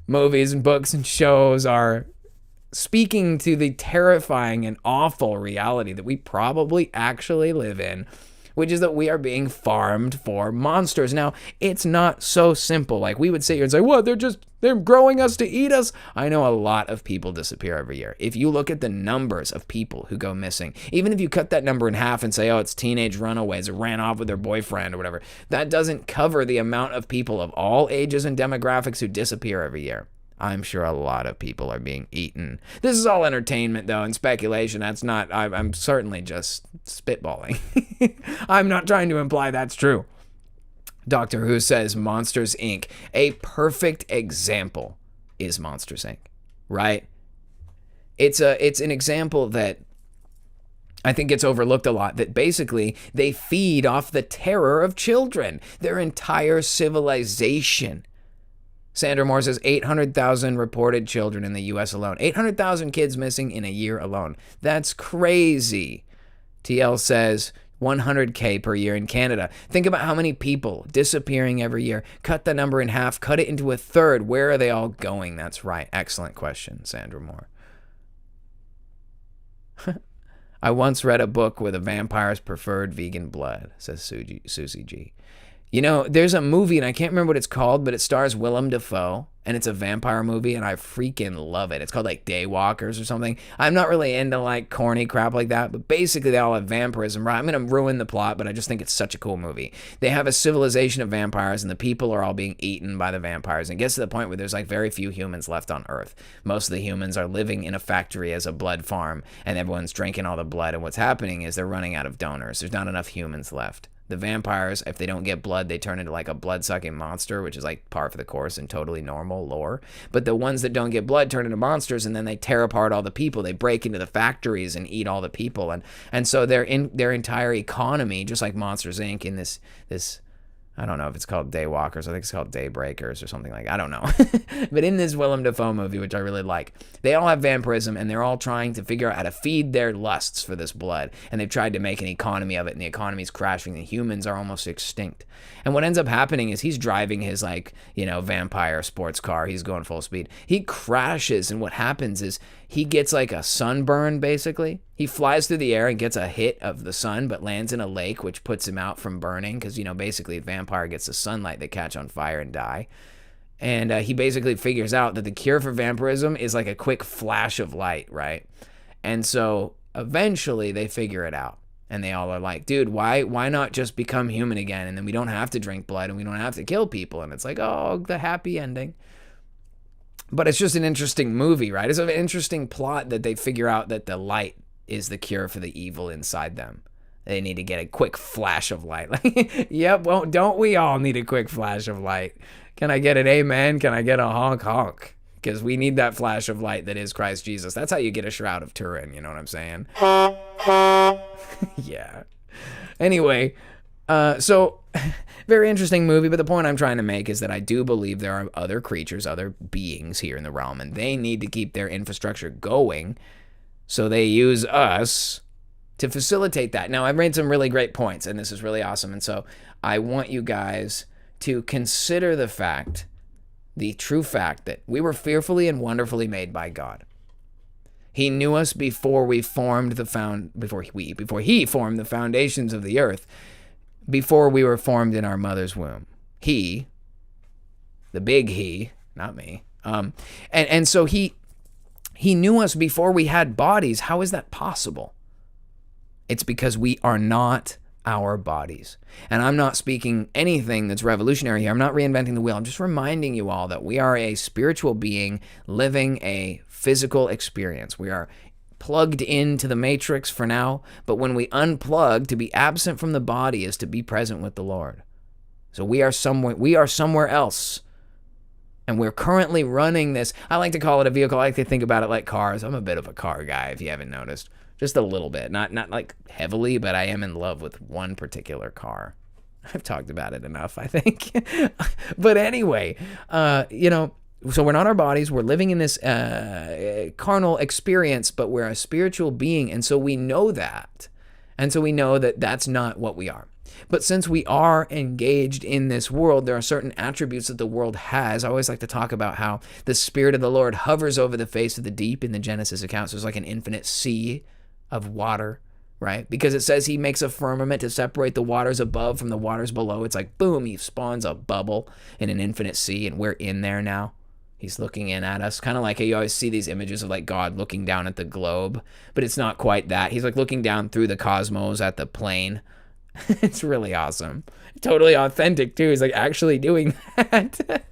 movies and books and shows are speaking to the terrifying and awful reality that we probably actually live in, which is that we are being farmed for monsters. Now, it's not so simple. Like, we would sit here and say, what, they're growing us to eat us? I know a lot of people disappear every year. If you look at the numbers of people who go missing, even if you cut that number in half and say, oh, it's teenage runaways or ran off with their boyfriend or whatever, that doesn't cover the amount of people of all ages and demographics who disappear every year. I'm sure a lot of people are being eaten. This is all entertainment, though, and speculation. That's not, I'm certainly just spitballing. I'm not trying to imply that's true. Doctor Who says Monsters, Inc. A perfect example is Monsters, Inc., right? It's an example that I think gets overlooked a lot, that basically they feed off the terror of children. Their entire civilization. Sandra Moore says 800,000 reported children in the U.S. alone. 800,000 kids missing in a year alone. That's crazy. TL says 100K per year in Canada. Think about how many people disappearing every year. Cut the number in half. Cut it into a third. Where are they all going? That's right. Excellent question, Sandra Moore. I once read a book with a vampire's preferred vegan blood, says Susie G. You know, there's a movie, and I can't remember what it's called, but it stars Willem Dafoe. and it's a vampire movie, and I freaking love it. It's called like Daywalkers or something. I'm not really into like corny crap like that, but basically they all have vampirism, right? I'm going to ruin the plot, but I just think it's such a cool movie. They have a civilization of vampires, and the people are all being eaten by the vampires. And it gets to the point where there's like very few humans left on Earth. Most of the humans are living in a factory as a blood farm, and everyone's drinking all the blood, and what's happening is they're running out of donors. There's not enough humans left. The vampires, if they don't get blood, they turn into like a blood-sucking monster, which is like par for the course and totally normal lore. But the ones that don't get blood turn into monsters, and then they tear apart all the people. They break into the factories and eat all the people, and so their entire economy, just like Monsters Inc. in this I don't know if it's called Daywalkers. I think it's called Daybreakers or something like that. I don't know. But in this Willem Dafoe movie, which I really like, they all have vampirism, and they're all trying to figure out how to feed their lusts for this blood. And they've tried to make an economy of it, and the economy's crashing. The humans are almost extinct. And what ends up happening is he's driving his, like, you know, vampire sports car. He's going full speed. He crashes, and what happens is he gets like a sunburn, basically. He flies through the air and gets a hit of the sun, but lands in a lake, which puts him out from burning because, you know, basically a vampire gets the sunlight, they catch on fire and die. And he basically figures out that the cure for vampirism is like a quick flash of light, right? And so eventually they figure it out. And they all are like, dude, why not just become human again? And then we don't have to drink blood and we don't have to kill people. And it's like, oh, the happy ending. But it's just an interesting movie, right? It's an interesting plot that they figure out that the light is the cure for the evil inside them. They need to get a quick flash of light. Like, yep, well, don't we all need a quick flash of light? Can I get an amen? Can I get a honk honk? Because we need that flash of light that is Christ Jesus. That's how you get a Shroud of Turin, you know what I'm saying? Yeah. Anyway, so very interesting movie, but the point I'm trying to make is that I do believe there are other creatures, other beings here in the realm, and they need to keep their infrastructure going, so they use us to facilitate that. Now, I've made some really great points, and this is really awesome, and so I want you guys to consider the fact, the true fact, that we were fearfully and wonderfully made by God. He knew us before we formed before he formed the foundations of the earth, before we were formed in our mother's womb. He, the big he, not me. And so he knew us before we had bodies. How is that possible? It's because we are not our bodies. And I'm not speaking anything that's revolutionary here. I'm not reinventing the wheel. I'm just reminding you all that we are a spiritual being living a physical experience. We are plugged into the matrix for now, but when we unplug, to be absent from the body is to be present with the Lord. So we are somewhere else. And we're currently running this. I like to call it a vehicle. I like to think about it like cars. I'm a bit of a car guy, if you haven't noticed. Just a little bit. Not like heavily, but I am in love with one particular car. I've talked about it enough, I think. But anyway, so we're not our bodies. We're living in this carnal experience, but we're a spiritual being. And so we know that. And so we know that that's not what we are. But since we are engaged in this world, there are certain attributes that the world has. I always like to talk about how the Spirit of the Lord hovers over the face of the deep in the Genesis accounts. There's like an infinite sea of water, right? Because it says he makes a firmament to separate the waters above from the waters below. It's like, boom, he spawns a bubble in an infinite sea, and we're in there now. He's looking in at us, kind of like how you always see these images of like God looking down at the globe, but it's not quite that. He's like looking down through the cosmos at the plane. It's really awesome. Totally authentic too. He's like actually doing that.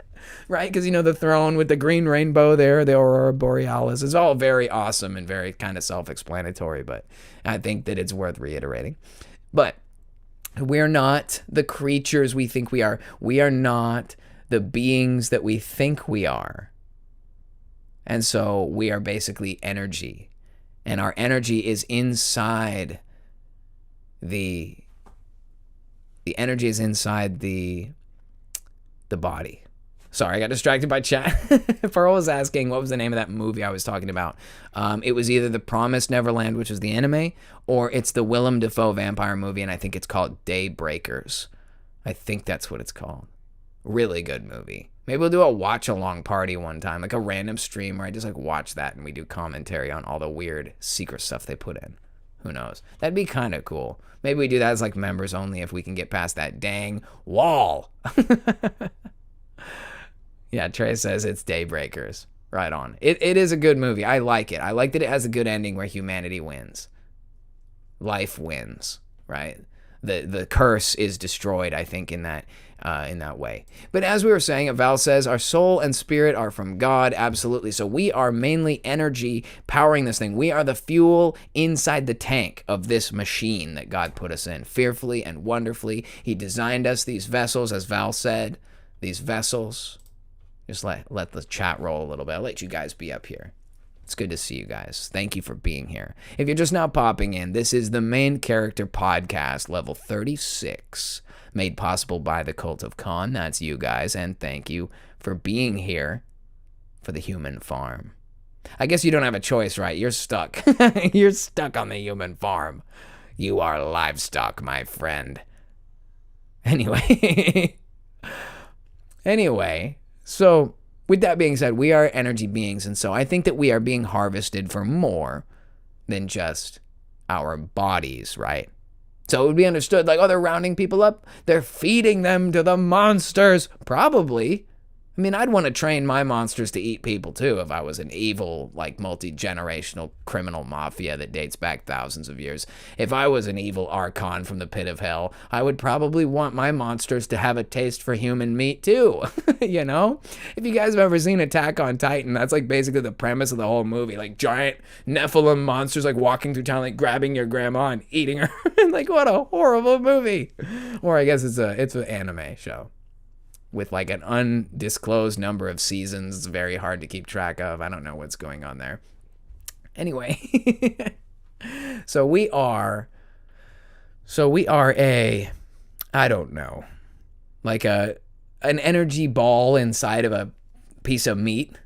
Right? Because, the throne with the green rainbow there, the Aurora Borealis. It's all very awesome and very kind of self-explanatory, but I think that it's worth reiterating. But we're not the creatures we think we are. We are not the beings that we think we are. And so we are basically energy. And our energy is inside the energy is inside the body. Sorry, I got distracted by chat. Pearl was asking what was the name of that movie I was talking about. It was either The Promised Neverland, which is the anime, or it's the Willem Dafoe vampire movie, and I think it's called Daybreakers. I think that's what it's called. Really good movie. Maybe we'll do a watch-along party one time, like a random stream where I just like watch that and we do commentary on all the weird secret stuff they put in. Who knows? That'd be kind of cool. Maybe we do that as like members only if we can get past that dang wall. Yeah, Trey says it's Daybreakers. Right on. It is a good movie. I like it. I like that it has a good ending where humanity wins. Life wins, right? The curse is destroyed, I think, in that way. But as we were saying, Val says our soul and spirit are from God, absolutely. So we are mainly energy powering this thing. We are the fuel inside the tank of this machine that God put us in, fearfully and wonderfully. He designed us these vessels, as Val said, these vessels. Just let the chat roll a little bit. I'll let you guys be up here. It's good to see you guys. Thank you for being here. If you're just now popping in, this is the Main Character Podcast, level 36, made possible by the Cult of Khan. That's you guys, and thank you for being here for the human farm. I guess you don't have a choice, right? You're stuck. You're stuck on the human farm. You are livestock, my friend. Anyway. So, with that being said, we are energy beings, and so I think that we are being harvested for more than just our bodies, right? So it would be understood, like, oh, they're rounding people up. They're feeding them to the monsters. Probably. I mean, I'd want to train my monsters to eat people, too, if I was an evil, like, multi-generational criminal mafia that dates back thousands of years. If I was an evil archon from the pit of hell, I would probably want my monsters to have a taste for human meat, too. You know? If you guys have ever seen Attack on Titan, that's, like, basically the premise of the whole movie. Like, giant Nephilim monsters, like, walking through town, like, grabbing your grandma and eating her. Like, what a horrible movie. Or I guess it's an anime show with like an undisclosed number of seasons. It's very hard to keep track of. I don't know what's going on there. Anyway, so we are I don't know, like an energy ball inside of a piece of meat.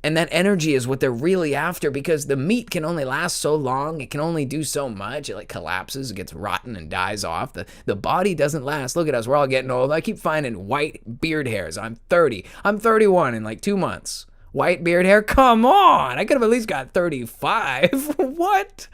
And that energy is what they're really after, because the meat can only last so long. It can only do so much. It like collapses, it gets rotten and dies off. The body doesn't last. Look at us. We're all getting old. I keep finding white beard hairs. I'm 30. I'm 31 in like 2 months. White beard hair? Come on. I could have at least got 35. What?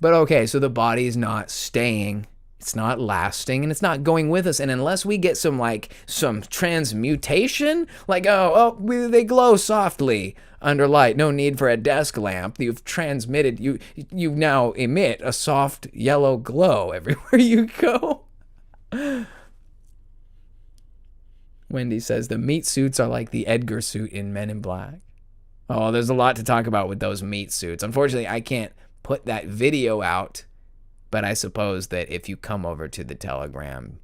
But okay, so the body is not staying. It's not lasting, and it's not going with us. And unless we get some transmutation, like, they glow softly under light. No need for a desk lamp. You've transmitted, you now emit a soft yellow glow everywhere you go. Wendy says the meat suits are like the Edgar suit in Men in Black. Oh, there's a lot to talk about with those meat suits. Unfortunately, I can't put that video out. But I suppose that if you come over to the Telegram,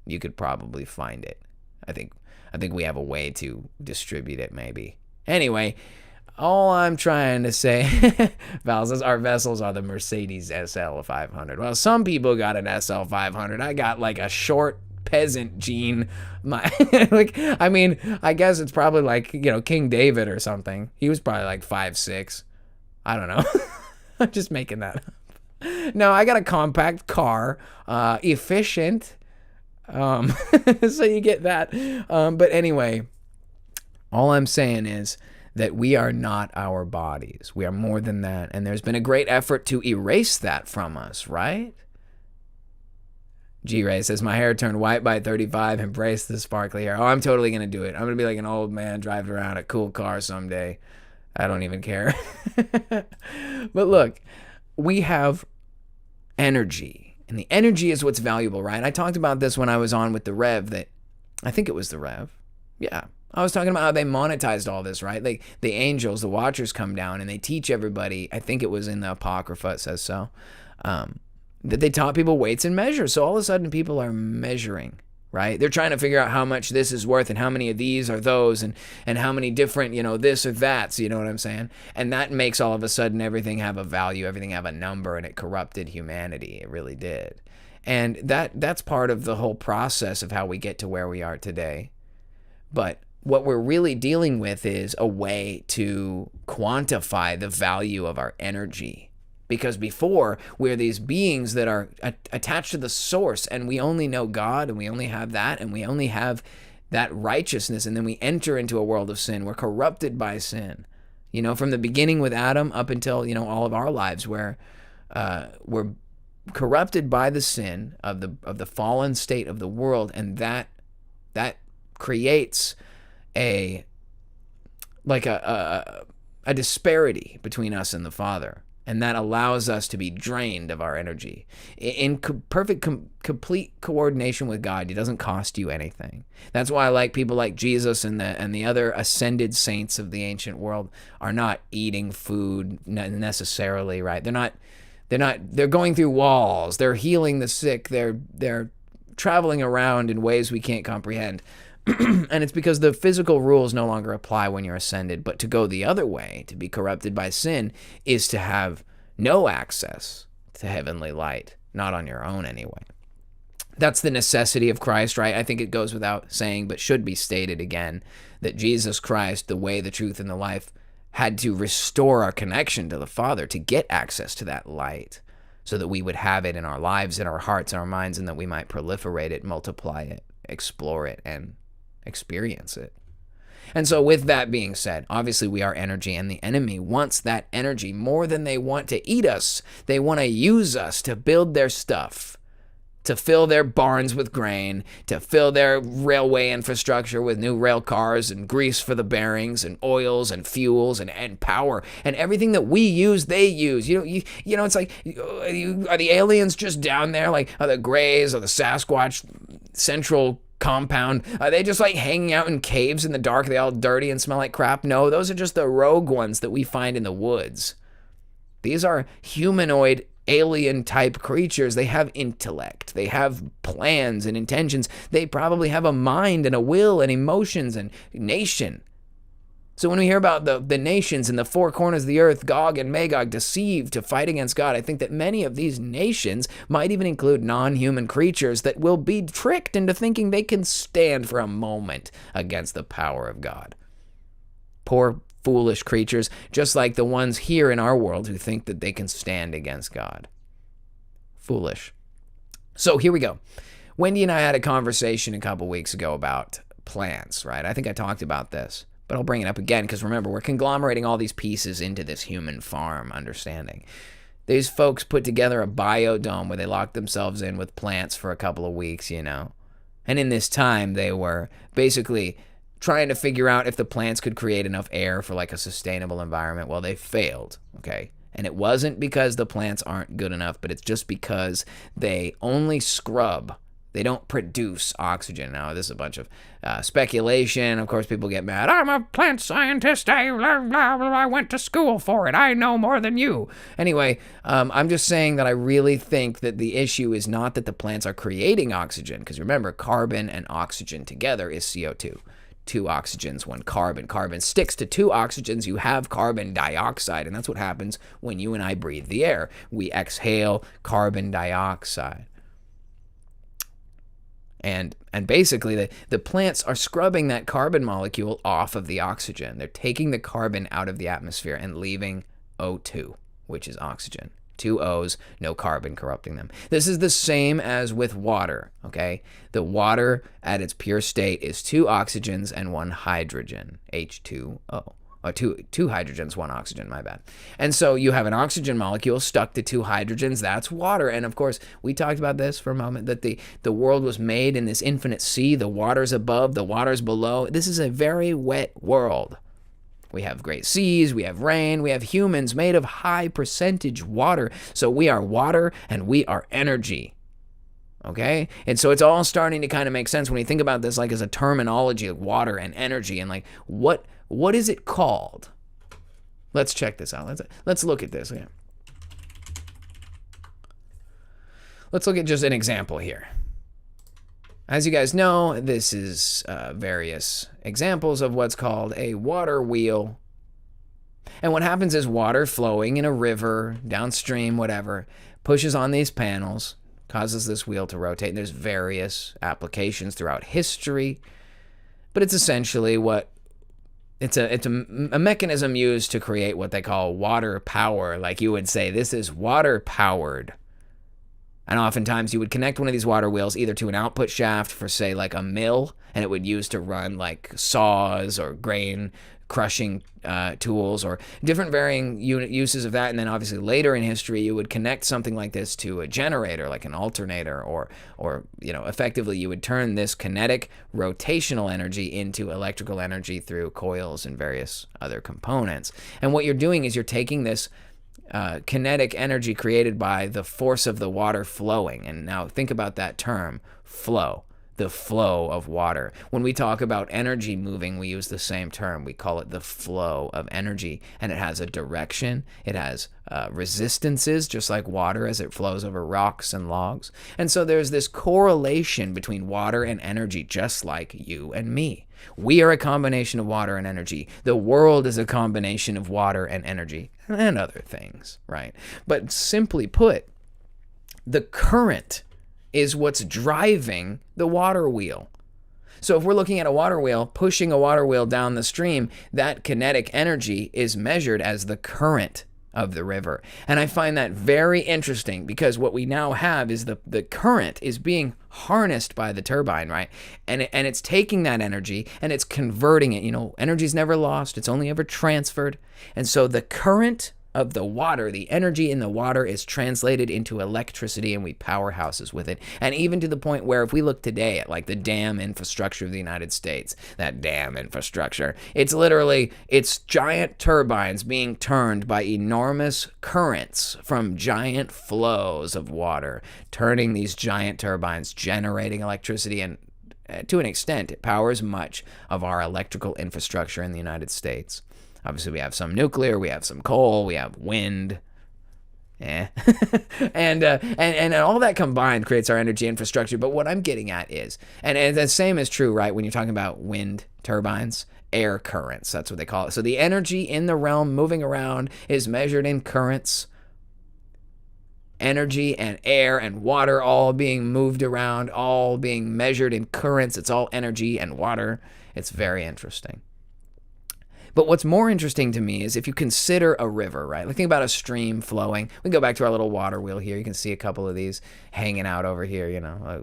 you could probably find it. I think we have a way to distribute it, maybe. Anyway, all I'm trying to say, Val says, our vessels are the Mercedes SL 500. Well, some people got an SL 500. I got like a short peasant gene. I guess it's probably like, King David or something. He was probably like 5'6". I don't know. I'm just making that up. No, I got a compact car, efficient, so you get that. But anyway, all I'm saying is that we are not our bodies. We are more than that, and there's been a great effort to erase that from us, right? G-Ray says, my hair turned white by 35, embrace the sparkly hair. Oh, I'm totally going to do it. I'm going to be like an old man driving around a cool car someday. I don't even care. But look, we have energy, and the energy is what's valuable, right? I talked about this when I was on with the Rev, I think it was the Rev. Yeah. I was talking about how they monetized all this, right? Like the angels, the watchers come down and they teach everybody, I think it was in the Apocrypha, it says so, that they taught people weights and measures. So all of a sudden people are measuring, right? They're trying to figure out how much this is worth and how many of these are those and how many different, this or that. So you know what I'm saying? And that makes all of a sudden everything have a value, everything have a number, and it corrupted humanity. It really did. And that's part of the whole process of how we get to where we are today. But what we're really dealing with is a way to quantify the value of our energy. Because before, we're these beings that are attached to the source, and we only know God, and we only have that, and we only have that righteousness, and then we enter into a world of sin. We're corrupted by sin. From the beginning with Adam up until, all of our lives, where we're corrupted by the sin of the fallen state of the world, and that creates a like a disparity between us and the Father. And that allows us to be drained of our energy. In complete coordination with God, it doesn't cost you anything. That's why I like people like Jesus and the other ascended saints of the ancient world are not eating food necessarily, right? They're going through walls. They're healing the sick. They're traveling around in ways we can't comprehend. And it's because the physical rules no longer apply when you're ascended. But to go the other way, to be corrupted by sin, is to have no access to heavenly light, not on your own anyway. That's the necessity of Christ, right? I think it goes without saying, but should be stated again, that Jesus Christ, the way, the truth, and the life, had to restore our connection to the Father to get access to that light so that we would have it in our lives, in our hearts, in our minds, and that we might proliferate it, multiply it, explore it, and experience it. And so with that being said, obviously we are energy, and the enemy wants that energy more than they want to eat us. They want to use us to build their stuff, to fill their barns with grain, to fill their railway infrastructure with new rail cars and grease for the bearings and oils and fuels and power, and everything that we use, they use. You know, it's like, are the aliens just down there? Like, are the Greys or the Sasquatch Central compound, are they just like hanging out in caves in the dark? Are they all dirty and smell like crap? No, those are just the rogue ones that we find in the woods. These are humanoid alien type creatures. They have intellect. They have plans and intentions. They probably have a mind and a will and emotions and nation. So when we hear about the nations in the four corners of the earth, Gog and Magog, deceived to fight against God, I think that many of these nations might even include non-human creatures that will be tricked into thinking they can stand for a moment against the power of God. Poor, foolish creatures, just like the ones here in our world who think that they can stand against God. Foolish. So here we go. Wendy and I had a conversation a couple weeks ago about plants, right? I think I talked about this. But I'll bring it up again because remember, we're conglomerating all these pieces into this human farm understanding. These folks put together a biodome where they locked themselves in with plants for a couple of weeks, you know. And in this time, they were basically trying to figure out if the plants could create enough air for like a sustainable environment. Well, they failed, okay? And it wasn't because the plants aren't good enough, but it's just because they only scrub. They don't produce oxygen. Now, this is a bunch of speculation. Of course, people get mad. I'm a plant scientist. I went to school for it. I know more than you. Anyway, I'm just saying that I really think that the issue is not that the plants are creating oxygen, because remember, carbon and oxygen together is CO2. 2 oxygens, 1 carbon. Carbon sticks to 2 oxygens. You have carbon dioxide, and that's what happens when you and I breathe the air. We exhale carbon dioxide. And basically, the plants are scrubbing that carbon molecule off of the oxygen. They're taking the carbon out of the atmosphere and leaving O2, which is oxygen. 2 O's, no carbon corrupting them. This is the same as with water, okay? The water at its pure state is 2 oxygens and 1 hydrogen, H2O. Or two hydrogens, 1 oxygen, my bad. And so you have an oxygen molecule stuck to 2 hydrogens, that's water. And of course, we talked about this for a moment, that the world was made in this infinite sea, the waters above, the waters below. This is a very wet world. We have great seas, we have rain, we have humans made of high percentage water. So we are water and we are energy. Okay? And so it's all starting to kind of make sense when you think about this like as a terminology of water and energy and like what is it called? Let's check this out. Let's look at this again. Let's look at just an example here. As you guys know, this is various examples of what's called a water wheel. And what happens is water flowing in a river, downstream, whatever, pushes on these panels, causes this wheel to rotate. And there's various applications throughout history, but it's essentially it's a mechanism used to create what they call water power. Like you would say, this is water powered. And oftentimes you would connect one of these water wheels either to an output shaft for, say, like a mill, and it would use to run like saws or grain crushing tools or different varying uses of that. And then obviously later in history, you would connect something like this to a generator, like an alternator, or effectively you would turn this kinetic rotational energy into electrical energy through coils and various other components. And what you're doing is you're taking this kinetic energy created by the force of the water flowing. And now think about that term, flow. The flow of water. When we talk about energy moving, we use the same term. We call it the flow of energy, and it has a direction. It has resistances, just like water as it flows over rocks and logs. And so there's this correlation between water and energy, just like you and me. We are a combination of water and energy. The world is a combination of water and energy and other things, right? But simply put, the current is what's driving the water wheel. So if we're looking at a water wheel, pushing a water wheel down the stream, that kinetic energy is measured as the current of the river. And I find that very interesting because what we now have is the current is being harnessed by the turbine, right? And it's taking that energy and it's converting it. Energy's never lost. It's only ever transferred. And so the current of the water, the energy in the water is translated into electricity, and we power houses with it. And even to the point where if we look today at like the dam infrastructure of the United States, that dam infrastructure, it's giant turbines being turned by enormous currents from giant flows of water, turning these giant turbines, generating electricity, and to an extent, it powers much of our electrical infrastructure in the United States. Obviously, we have some nuclear, we have some coal, we have wind, and all that combined creates our energy infrastructure. But what I'm getting at is, and the same is true, right, when you're talking about wind turbines, air currents, that's what they call it. So the energy in the realm moving around is measured in currents, energy and air and water all being moved around, all being measured in currents. It's all energy and water. It's very interesting. But what's more interesting to me is if you consider a river, right? Like think about a stream flowing. We can go back to our little water wheel here. You can see a couple of these hanging out over here,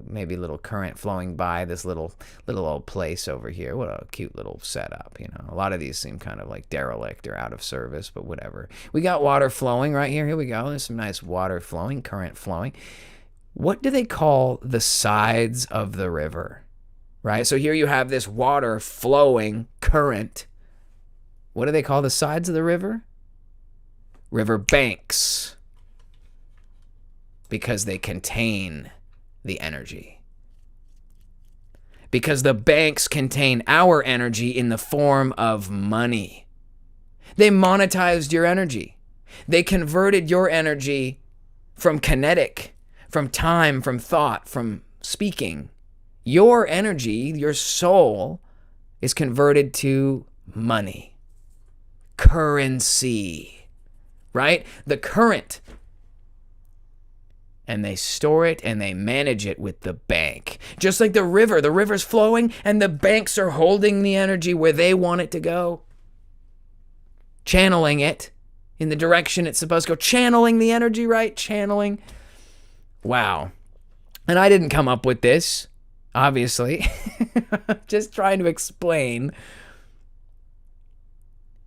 maybe a little current flowing by this little old place over here. What a cute little setup, A lot of these seem kind of like derelict or out of service, but whatever. We got water flowing right here. Here we go. There's some nice water flowing, current flowing. What do they call the sides of the river, right? So here you have this water flowing current. What do they call the sides of the river? River banks. Because they contain the energy. Because the banks contain our energy in the form of money. They monetized your energy. They converted your energy from kinetic, from time, from thought, from speaking. Your energy, your soul, is converted to money. Currency, right? The current. And they store it and they manage it with the bank. Just like the river's flowing and the banks are holding the energy where they want it to go. Channeling it in the direction it's supposed to go. Channeling the energy, right? Channeling. Wow. And I didn't come up with this, obviously. Just trying to explain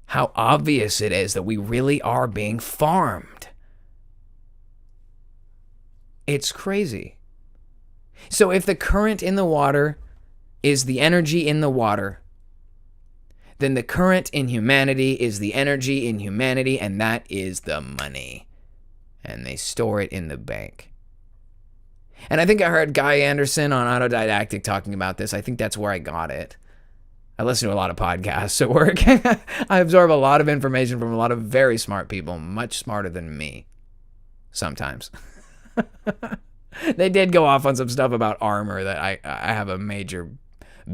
how obvious it is that we really are being farmed. It's crazy. So if the current in the water is the energy in the water, then the current in humanity is the energy in humanity, and that is the money. And they store it in the bank. And I think I heard Guy Anderson on Autodidactic talking about this. I think that's where I got it. I listen to a lot of podcasts at work. I absorb a lot of information from a lot of very smart people, much smarter than me, sometimes. They did go off on some stuff about armor that I have a major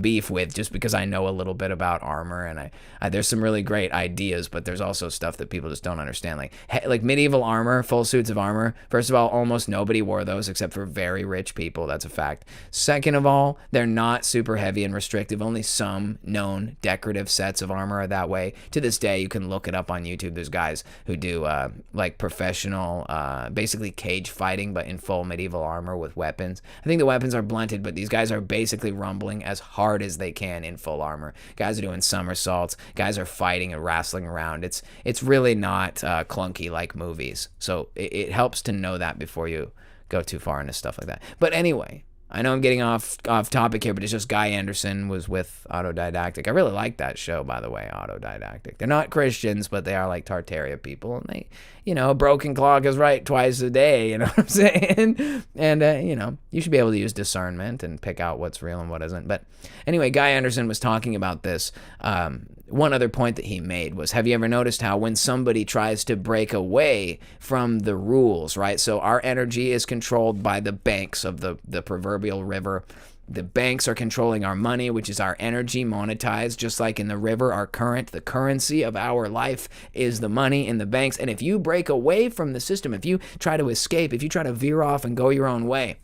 beef with just because I know a little bit about armor, and I there's some really great ideas, but there's also stuff that people just don't understand, like medieval armor, full suits of armor. First of all, almost nobody wore those except for very rich people. That's a fact. Second of all, they're not super heavy and restrictive. Only some known decorative sets of armor are that way. To this day, you can look it up on YouTube. There's guys who do like professional, basically cage fighting, but in full medieval armor with weapons. I think the weapons are blunted, but these guys are basically rumbling as hard as they can in full armor. Guys are doing somersaults. Guys are fighting and wrestling around. It's really not clunky like movies. So it helps to know that before you go too far into stuff like that. But anyway, I know I'm getting off topic here, but it's just Guy Anderson was with Autodidactic. I really like that show, by the way, Autodidactic. They're not Christians, but they are like Tartaria people. And they, a broken clock is right twice a day, you know what I'm saying? And, you should be able to use discernment and pick out what's real and what isn't. But anyway, Guy Anderson was talking about this. One other point that he made was, have you ever noticed how when somebody tries to break away from the rules, right? So our energy is controlled by the banks of the proverbial river. The banks are controlling our money, which is our energy monetized, just like in the river, our current, the currency of our life is the money in the banks. And if you break away from the system, if you try to escape, if you try to veer off and go your own way,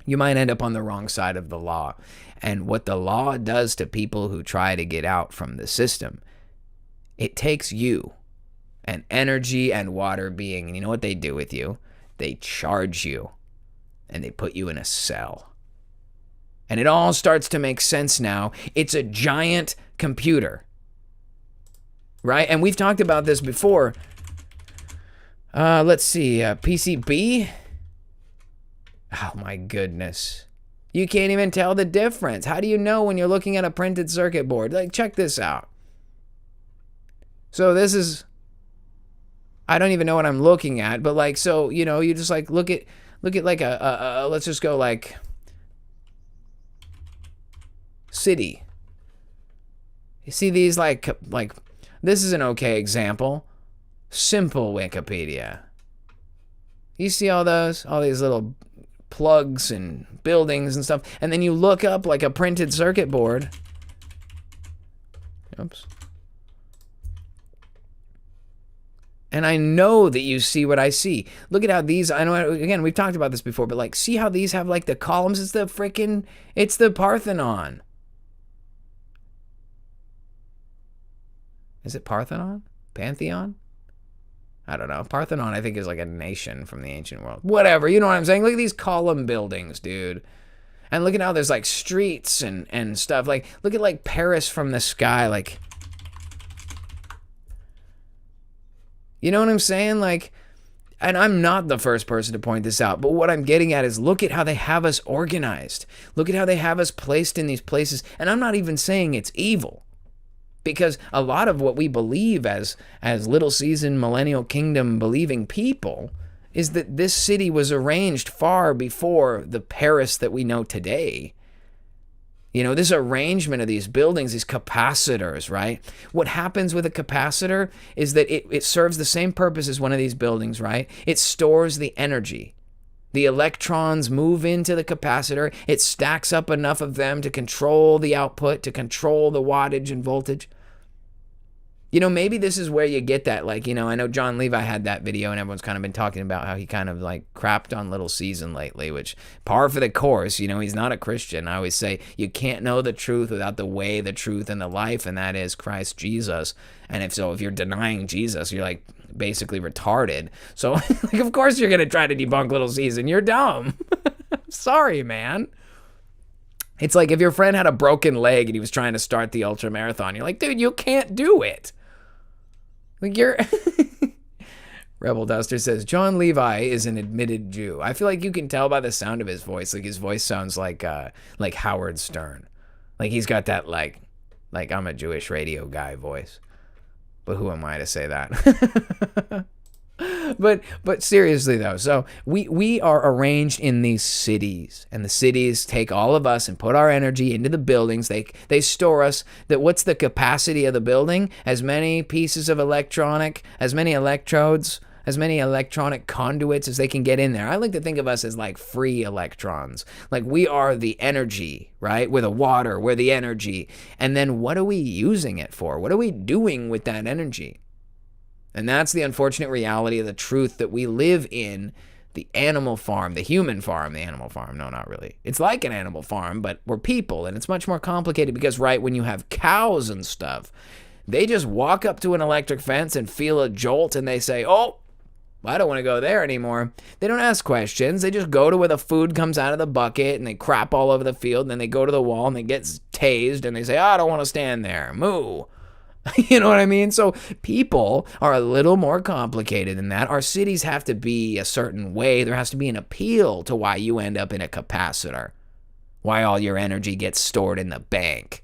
you might end up on the wrong side of the law. And what the law does to people who try to get out from the system, it takes you, an energy and water being, and you know what they do with you? They charge you, and they put you in a cell. And it all starts to make sense now. It's a giant computer, right? And we've talked about this before. Let's see, PCB. Oh my goodness. You can't even tell the difference. How do you know when you're looking at a printed circuit board? Like, check this out. So this is, I don't even know what I'm looking at, but like, so, you just like look at like let's just go like city. You see these like this is an okay example. Simple Wikipedia. You see all these little plugs and buildings and stuff, and then you look up like a printed circuit board. Oops. And I know that you see what I see. Look at how these, I know, again, we've talked about this before, but like, see how these have like the columns? It's the Parthenon. Is it Parthenon? Pantheon? I don't know. Parthenon, I think, is like a nation from the ancient world. Whatever, you know what I'm saying? Look at these column buildings, dude. And look at how there's like streets and stuff. Like, look at like Paris from the sky. Like, you know what I'm saying? Like, and I'm not the first person to point this out, but what I'm getting at is look at how they have us organized. Look at how they have us placed in these places. And I'm not even saying it's evil. Because a lot of what we believe as little season millennial kingdom believing people is that this city was arranged far before the Paris that we know today. This arrangement of these buildings, these capacitors, right? What happens with a capacitor is that it serves the same purpose as one of these buildings, right? It stores the energy. The electrons move into the capacitor. It stacks up enough of them to control the output, to control the wattage and voltage. Maybe this is where you get that. Like, I know John Levi had that video and everyone's kind of been talking about how he kind of like crapped on Little Season lately, which par for the course. He's not a Christian. I always say you can't know the truth without the way, the truth, and the life, and that is Christ Jesus. And if you're denying Jesus, you're like basically retarded. So like, of course you're going to try to debunk Little Season. You're dumb. Sorry, man. It's like if your friend had a broken leg and he was trying to start the ultra marathon, you're like, dude, you can't do it. Like you're Rebel Duster says John Levi is an admitted Jew. I feel like you can tell by the sound of his voice. Like his voice sounds like Howard Stern. Like he's got that like I'm a Jewish radio guy voice. But who am I to say that? But seriously though, so we are arranged in these cities, and the cities take all of us and put our energy into the buildings. They store us. That what's the capacity of the building? As many pieces of as many electrodes, as many electronic conduits as they can get in there. I like to think of us as like free electrons. Like we are the energy, right? We're the water, we're the energy. And then what are we using it for? What are we doing with that energy? And that's the unfortunate reality of the truth that we live in the animal farm, the human farm, the animal farm. No, not really. It's like an animal farm, but we're people, and it's much more complicated because, right, when you have cows and stuff, they just walk up to an electric fence and feel a jolt, and they say, oh, I don't want to go there anymore. They don't ask questions. They just go to where the food comes out of the bucket, and they crap all over the field, and then they go to the wall, and they get tased and they say, I don't want to stand there. Moo. You know what I mean? So people are a little more complicated than that. Our cities have to be a certain way. There has to be an appeal to why you end up in a capacitor, why all your energy gets stored in the bank.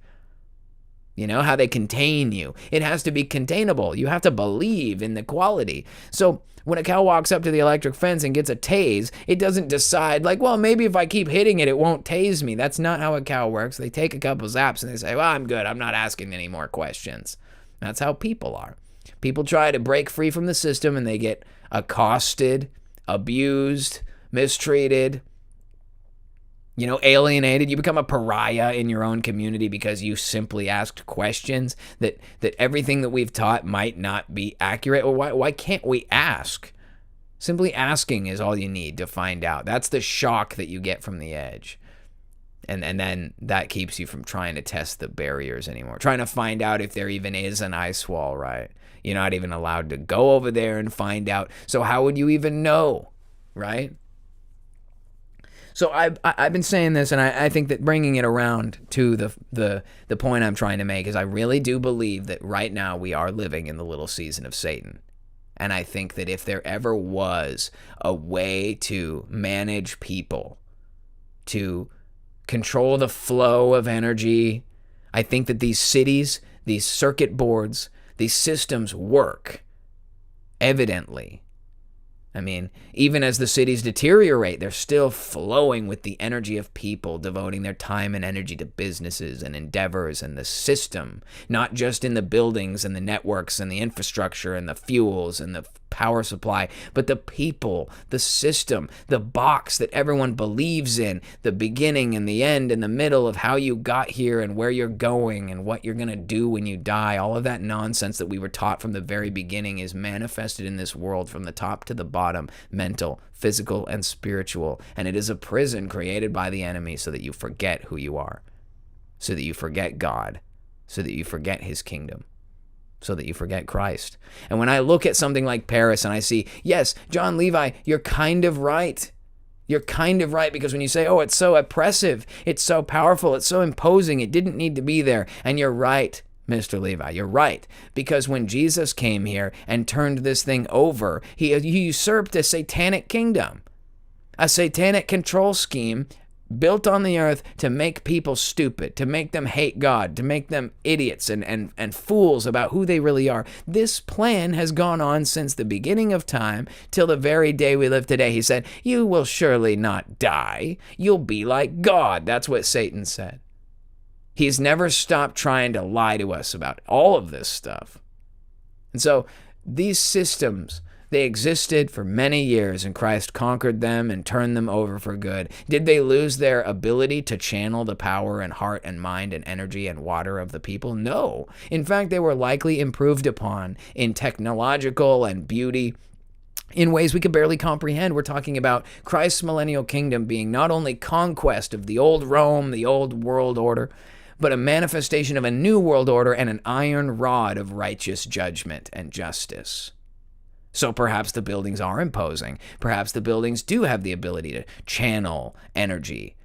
You know, how they contain you. It has to be containable. You have to believe in the quality. So when a cow walks up to the electric fence and gets a tase, it doesn't decide like, well, maybe if I keep hitting it, it won't tase me. That's not how a cow works. They take a couple zaps and they say, well, I'm good. I'm not asking any more questions. That's how people are. People try to break free from the system and they get accosted, abused, mistreated, alienated. You become a pariah in your own community because you simply asked questions that everything that we've taught might not be accurate. Or why can't we ask? Simply asking is all you need to find out. That's the shock that you get from the edge. And then that keeps you from trying to test the barriers anymore. Trying to find out if there even is an ice wall, right? You're not even allowed to go over there and find out. So how would you even know, right? So I've been saying this, and I think that bringing it around to the point I'm trying to make is I really do believe that right now we are living in the little season of Satan. And I think that if there ever was a way to manage people, to control the flow of energy, I think that these cities, these circuit boards, these systems work, evidently. I mean, even as the cities deteriorate, they're still flowing with the energy of people devoting their time and energy to businesses and endeavors and the system, not just in the buildings and the networks and the infrastructure and the fuels and the power supply, but the people, the system, the box that everyone believes in, the beginning and the end and the middle of how you got here and where you're going and what you're going to do when you die. All of that nonsense that we were taught from the very beginning is manifested in this world from the top to the bottom, mental, physical, and spiritual. And it is a prison created by the enemy so that you forget who you are, so that you forget God, so that you forget his kingdom, so that you forget Christ. And when I look at something like Paris and I see, yes, John Levi, you're kind of right. You're kind of right, because when you say, oh, it's so oppressive, it's so powerful, it's so imposing, it didn't need to be there. And you're right, Mr. Levi, you're right. Because when Jesus came here and turned this thing over, he usurped a satanic kingdom, a satanic control scheme built on the earth to make people stupid, to make them hate God, to make them idiots and fools about who they really are. This plan has gone on since the beginning of time till the very day we live today. He said, you will surely not die. You'll be like God. That's what Satan said. He's never stopped trying to lie to us about all of this stuff. And so these systems, they existed for many years, and Christ conquered them and turned them over for good. Did they lose their ability to channel the power and heart and mind and energy and water of the people? No. In fact, they were likely improved upon in technological and beauty in ways we could barely comprehend. We're talking about Christ's millennial kingdom being not only conquest of the old Rome, the old world order, but a manifestation of a new world order and an iron rod of righteous judgment and justice. So perhaps the buildings are imposing. Perhaps the buildings do have the ability to channel energy,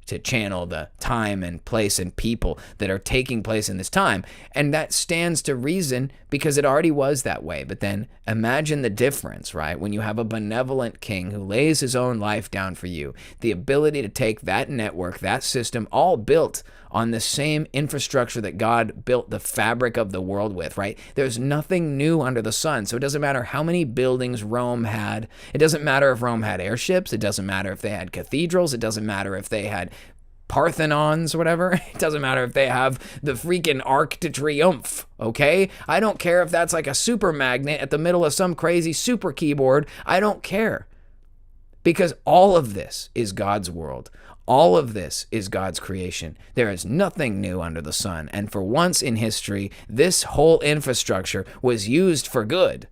to channel the time and place and people that are taking place in this time. And that stands to reason because it already was that way. But then imagine the difference, right? When you have a benevolent king who lays his own life down for you, the ability to take that network, that system, all built on the same infrastructure that God built the fabric of the world with, right? There's nothing new under the sun. So it doesn't matter how many buildings Rome had. It doesn't matter if Rome had airships. It doesn't matter if they had cathedrals. It doesn't matter if they had Parthenons or whatever. It doesn't matter if they have the freaking Arc de Triomphe, okay? I don't care if that's like a super magnet at the middle of some crazy super keyboard. I don't care. Because all of this is God's world. All of this is God's creation. There is nothing new under the sun. And for once in history, this whole infrastructure was used for good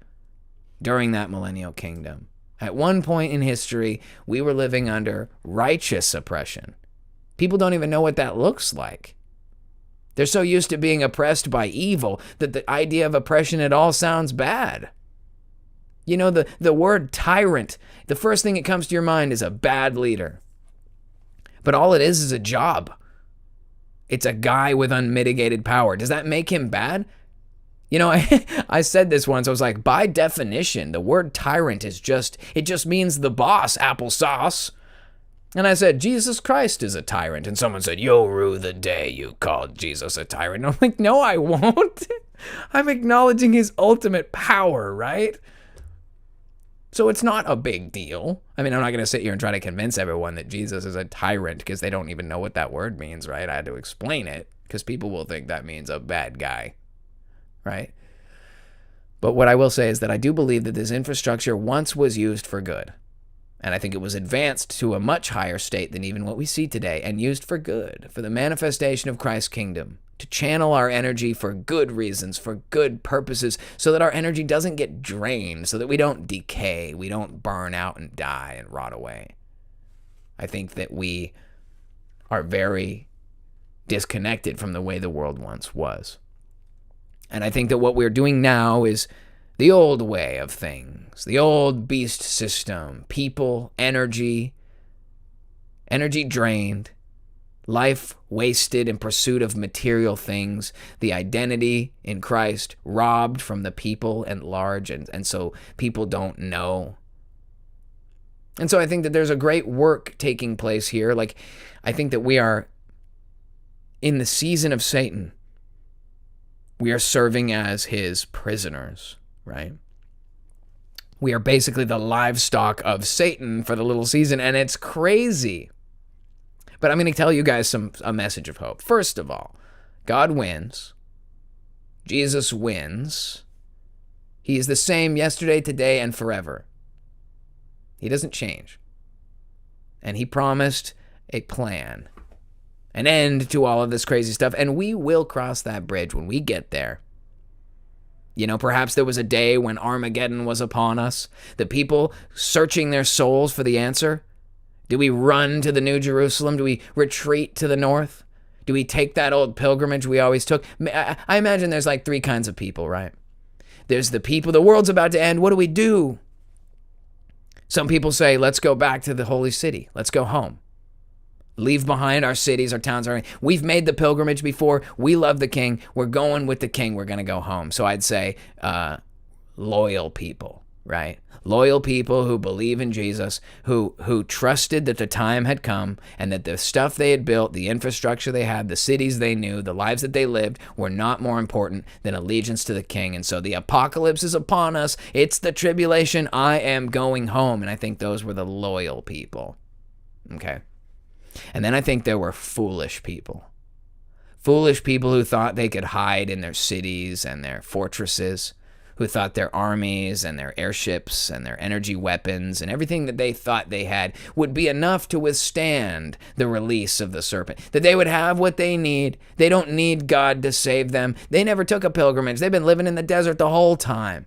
during that millennial kingdom. At one point in history, we were living under righteous oppression. People don't even know what that looks like. They're so used to being oppressed by evil that the idea of oppression at all sounds bad. You know, the word tyrant, the first thing that comes to your mind is a bad leader. But all it is a job. It's a guy with unmitigated power. Does that make him bad? You know, I said this once. I was like, by definition, the word tyrant is it just means the boss, applesauce. And I said, Jesus Christ is a tyrant. And someone said, you'll rue the day you called Jesus a tyrant. And I'm like, no, I won't. I'm acknowledging his ultimate power, right? So it's not a big deal. I mean, I'm not going to sit here and try to convince everyone that Jesus is a tyrant because they don't even know what that word means, right? I had to explain it because people will think that means a bad guy, right? But what I will say is that I do believe that this infrastructure once was used for good. And I think it was advanced to a much higher state than even what we see today and used for good, for the manifestation of Christ's kingdom, to channel our energy for good reasons, for good purposes, so that our energy doesn't get drained, so that we don't decay, we don't burn out and die and rot away. I think that we are very disconnected from the way the world once was. And I think that what we're doing now is the old way of things, the old beast system, people, energy drained, life wasted in pursuit of material things, the identity in Christ robbed from the people at large, and so people don't know. And so I think that there's a great work taking place here. Like, I think that we are in the season of Satan. We are serving as his prisoners, right? We are basically the livestock of Satan for the little season, and it's crazy. But I'm going to tell you guys a message of hope. First of all, God wins. Jesus wins. He is the same yesterday, today, and forever. He doesn't change. And he promised a plan, an end to all of this crazy stuff, and we will cross that bridge when we get there. You know, perhaps there was a day when Armageddon was upon us, the people searching their souls for the answer. Do we run to the New Jerusalem? Do we retreat to the north? Do we take that old pilgrimage we always took? I imagine there's like three kinds of people, right? There's the people, the world's about to end. What do we do? Some people say, let's go back to the holy city. Let's go home. Leave behind our cities, our towns. We've made the pilgrimage before. We love the king. We're going with the king. We're going to go home. So I'd say loyal people, right? Loyal people who believe in Jesus, who trusted that the time had come and that the stuff they had built, the infrastructure they had, the cities they knew, the lives that they lived were not more important than allegiance to the king. And so the apocalypse is upon us. It's the tribulation. I am going home. And I think those were the loyal people. Okay. And then I think there were foolish people who thought they could hide in their cities and their fortresses, who thought their armies and their airships and their energy weapons and everything that they thought they had would be enough to withstand the release of the serpent, that they would have what they need. They don't need God to save them. They never took a pilgrimage. They've been living in the desert the whole time.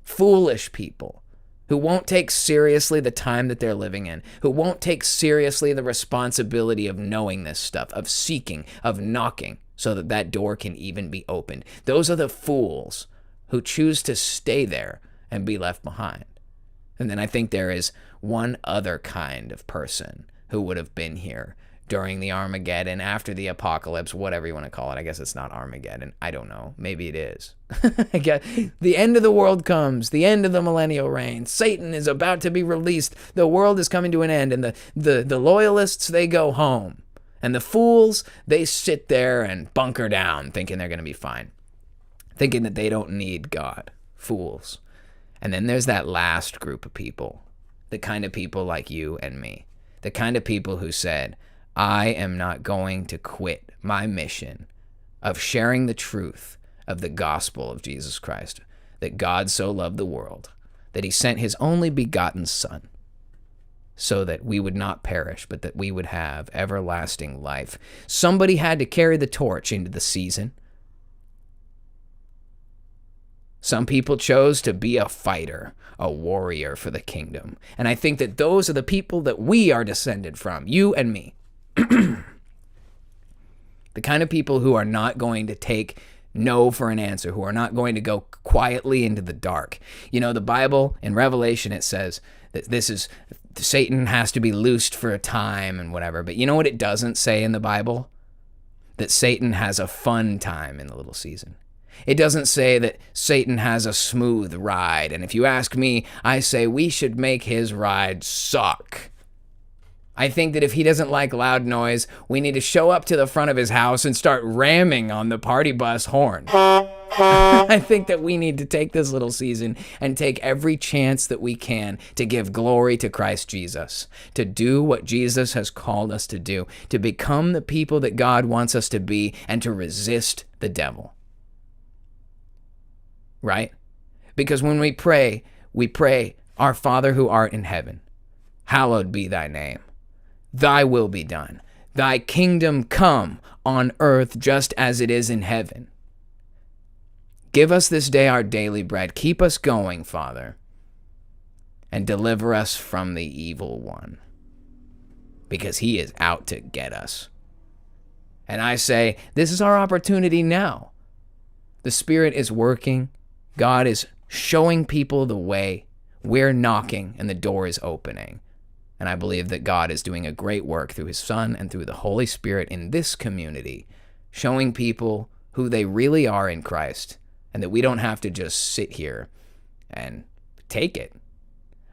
Foolish people who won't take seriously the time that they're living in, who won't take seriously the responsibility of knowing this stuff, of seeking, of knocking, so that that door can even be opened. Those are the fools who choose to stay there and be left behind. And then I think there is one other kind of person who would have been here during the Armageddon, after the apocalypse, whatever you want to call it. I guess it's not Armageddon. I don't know. Maybe it is. The end of the world comes. The end of the millennial reign. Satan is about to be released. The world is coming to an end. And the loyalists, they go home. And the fools, they sit there and bunker down, thinking they're going to be fine. Thinking that they don't need God. Fools. And then there's that last group of people. The kind of people like you and me. The kind of people who said, I am not going to quit my mission of sharing the truth of the gospel of Jesus Christ, that God so loved the world, that he sent his only begotten Son, so that we would not perish, but that we would have everlasting life. Somebody had to carry the torch into the season. Some people chose to be a fighter, a warrior for the kingdom. And I think that those are the people that we are descended from, you and me. The kind of people who are not going to take no for an answer, who are not going to go quietly into the dark. You know, the Bible in Revelation, it says that Satan has to be loosed for a time and whatever. But you know what it doesn't say in the Bible? that Satan has a fun time in the little season. It doesn't say that Satan has a smooth ride. And if you ask me, I say we should make his ride suck. I think that if he doesn't like loud noise, we need to show up to the front of his house and start ramming on the party bus horn. I think that we need to take this little season and take every chance that we can to give glory to Christ Jesus, to do what Jesus has called us to do, to become the people that God wants us to be, and to resist the devil. Right? Because when we pray, Our Father who art in heaven, hallowed be thy name. Thy will be done. Thy kingdom come on earth just as it is in heaven. Give us this day our daily bread. Keep us going, Father, and deliver us from the evil one, because he is out to get us. And I say, this is our opportunity now. The Spirit is working. God is showing people the way. We're knocking, and the door is opening. And I believe that God is doing a great work through his Son and through the Holy Spirit in this community, showing people who they really are in Christ, and that we don't have to just sit here and take it.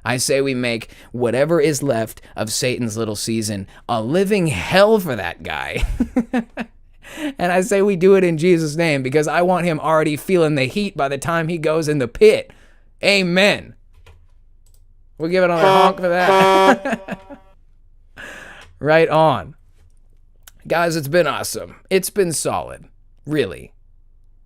I say we make whatever is left of Satan's little season a living hell for that guy. And I say we do it in Jesus' name, because I want him already feeling the heat by the time he goes in the pit. Amen. We'll give it another honk for that. Right on. Guys, it's been awesome. It's been solid. Really.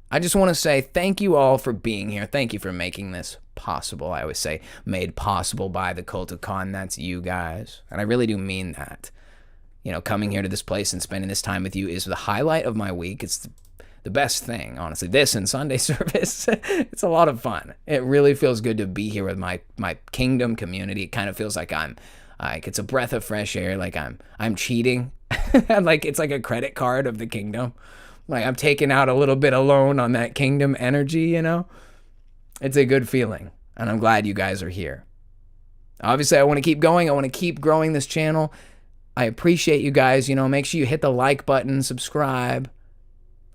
I just want to say thank you all for being here. Thank you for making this possible. I always say made possible by the Cult of Con. That's you guys. And I really do mean that. You know, coming here to this place and spending this time with you is the highlight of my week. It's the best thing, honestly. This and Sunday service, it's a lot of fun. It really feels good to be here with my kingdom community. It kind of feels like it's a breath of fresh air, like I'm cheating. Like it's like a credit card of the kingdom. Like I'm taking out a little bit of loan on that kingdom energy, you know? It's a good feeling, and I'm glad you guys are here. Obviously, I want to keep going. I want to keep growing this channel. I appreciate you guys. You know, make sure you hit the like button, subscribe.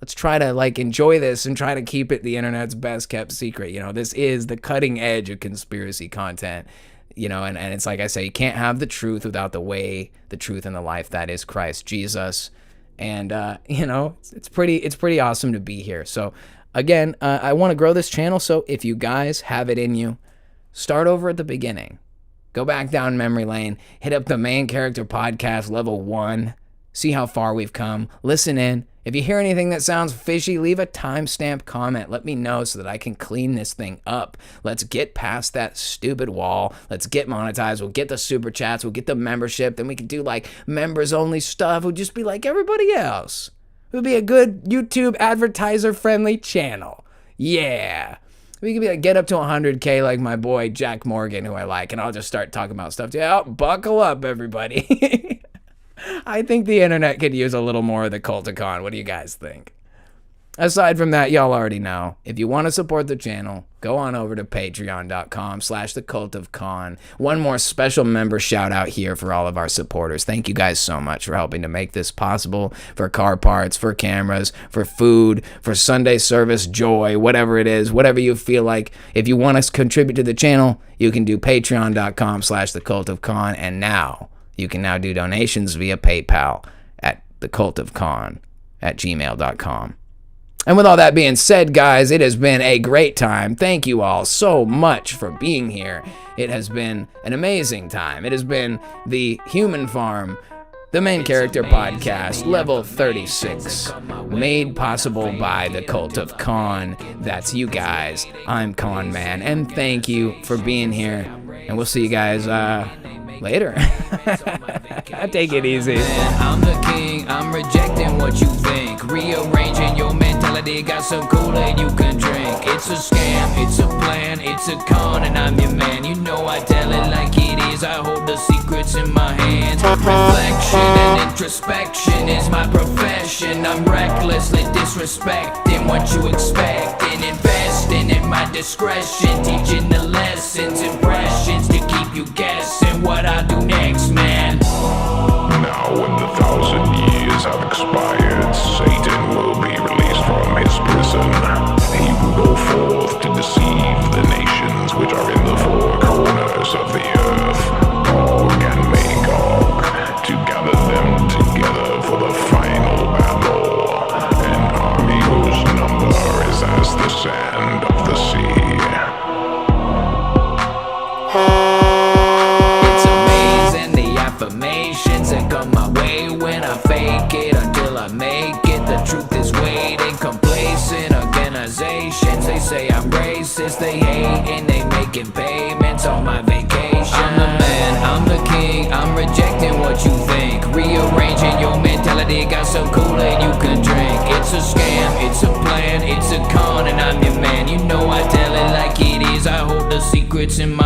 Let's try to enjoy this and try to keep it the internet's best kept secret. You know, this is the cutting edge of conspiracy content, you know, and it's like I say, you can't have the truth without the way, the truth, and the life that is Christ Jesus. And, you know, it's pretty awesome to be here. So again, I want to grow this channel. So if you guys have it in you, start over at the beginning, go back down memory lane, hit up the main character podcast level 1, see how far we've come, listen in. If you hear anything that sounds fishy, leave a timestamp comment. Let me know so that I can clean this thing up. Let's get past that stupid wall. Let's get monetized. We'll get the super chats. We'll get the membership. Then we can do members only stuff. We'll just be like everybody else. It would be a good YouTube advertiser friendly channel. Yeah. We could be get up to 100K like my boy Jack Morgan, who I like, and I'll just start talking about stuff. Yeah, buckle up, everybody. I think the internet could use a little more of the Cult of Con. What do you guys think? Aside from that, y'all already know. If you want to support the channel, go on over to patreon.com/thecultofcon. One more special member shout out here for all of our supporters. Thank you guys so much for helping to make this possible, for car parts, for cameras, for food, for Sunday service joy, whatever it is, whatever you feel like. If you want to contribute to the channel, you can do patreon.com/thecultofcon. And now, you can now do donations via PayPal at thecultofcon@gmail.com. And with all that being said, guys, it has been a great time. Thank you all so much for being here. It has been an amazing time. It has been the Human Farm, the main character podcast, level 36, made possible by the Cult of Con. That's you guys. I'm Con Man, and thank you for being here. And we'll see you guys later. Take it easy. I'm the king, I'm rejecting what you think. Rearranging your mentality, got some Kool-Aid you can drink. It's a scam, it's a plan, it's a con, and I'm your man. You know I tell it like it is, I hold the secrets in my hands. Reflection and introspection is my profession. I'm recklessly disrespecting what you expect and investing in my discretion. Teaching the lessons, impressions to keep you guessing what I do next, man. Now when the 1,000 years have expired, Satan I fake it until I make it. The truth is waiting, complacent organizations. They say I'm racist, they hating, they making payments on my vacation. I'm the man, I'm the king, I'm rejecting what you think. Rearranging your mentality, got some Kool-Aid you can drink. It's a scam, it's a plan, it's a con, and I'm your man. You know I tell it like it is, I hold the secrets in my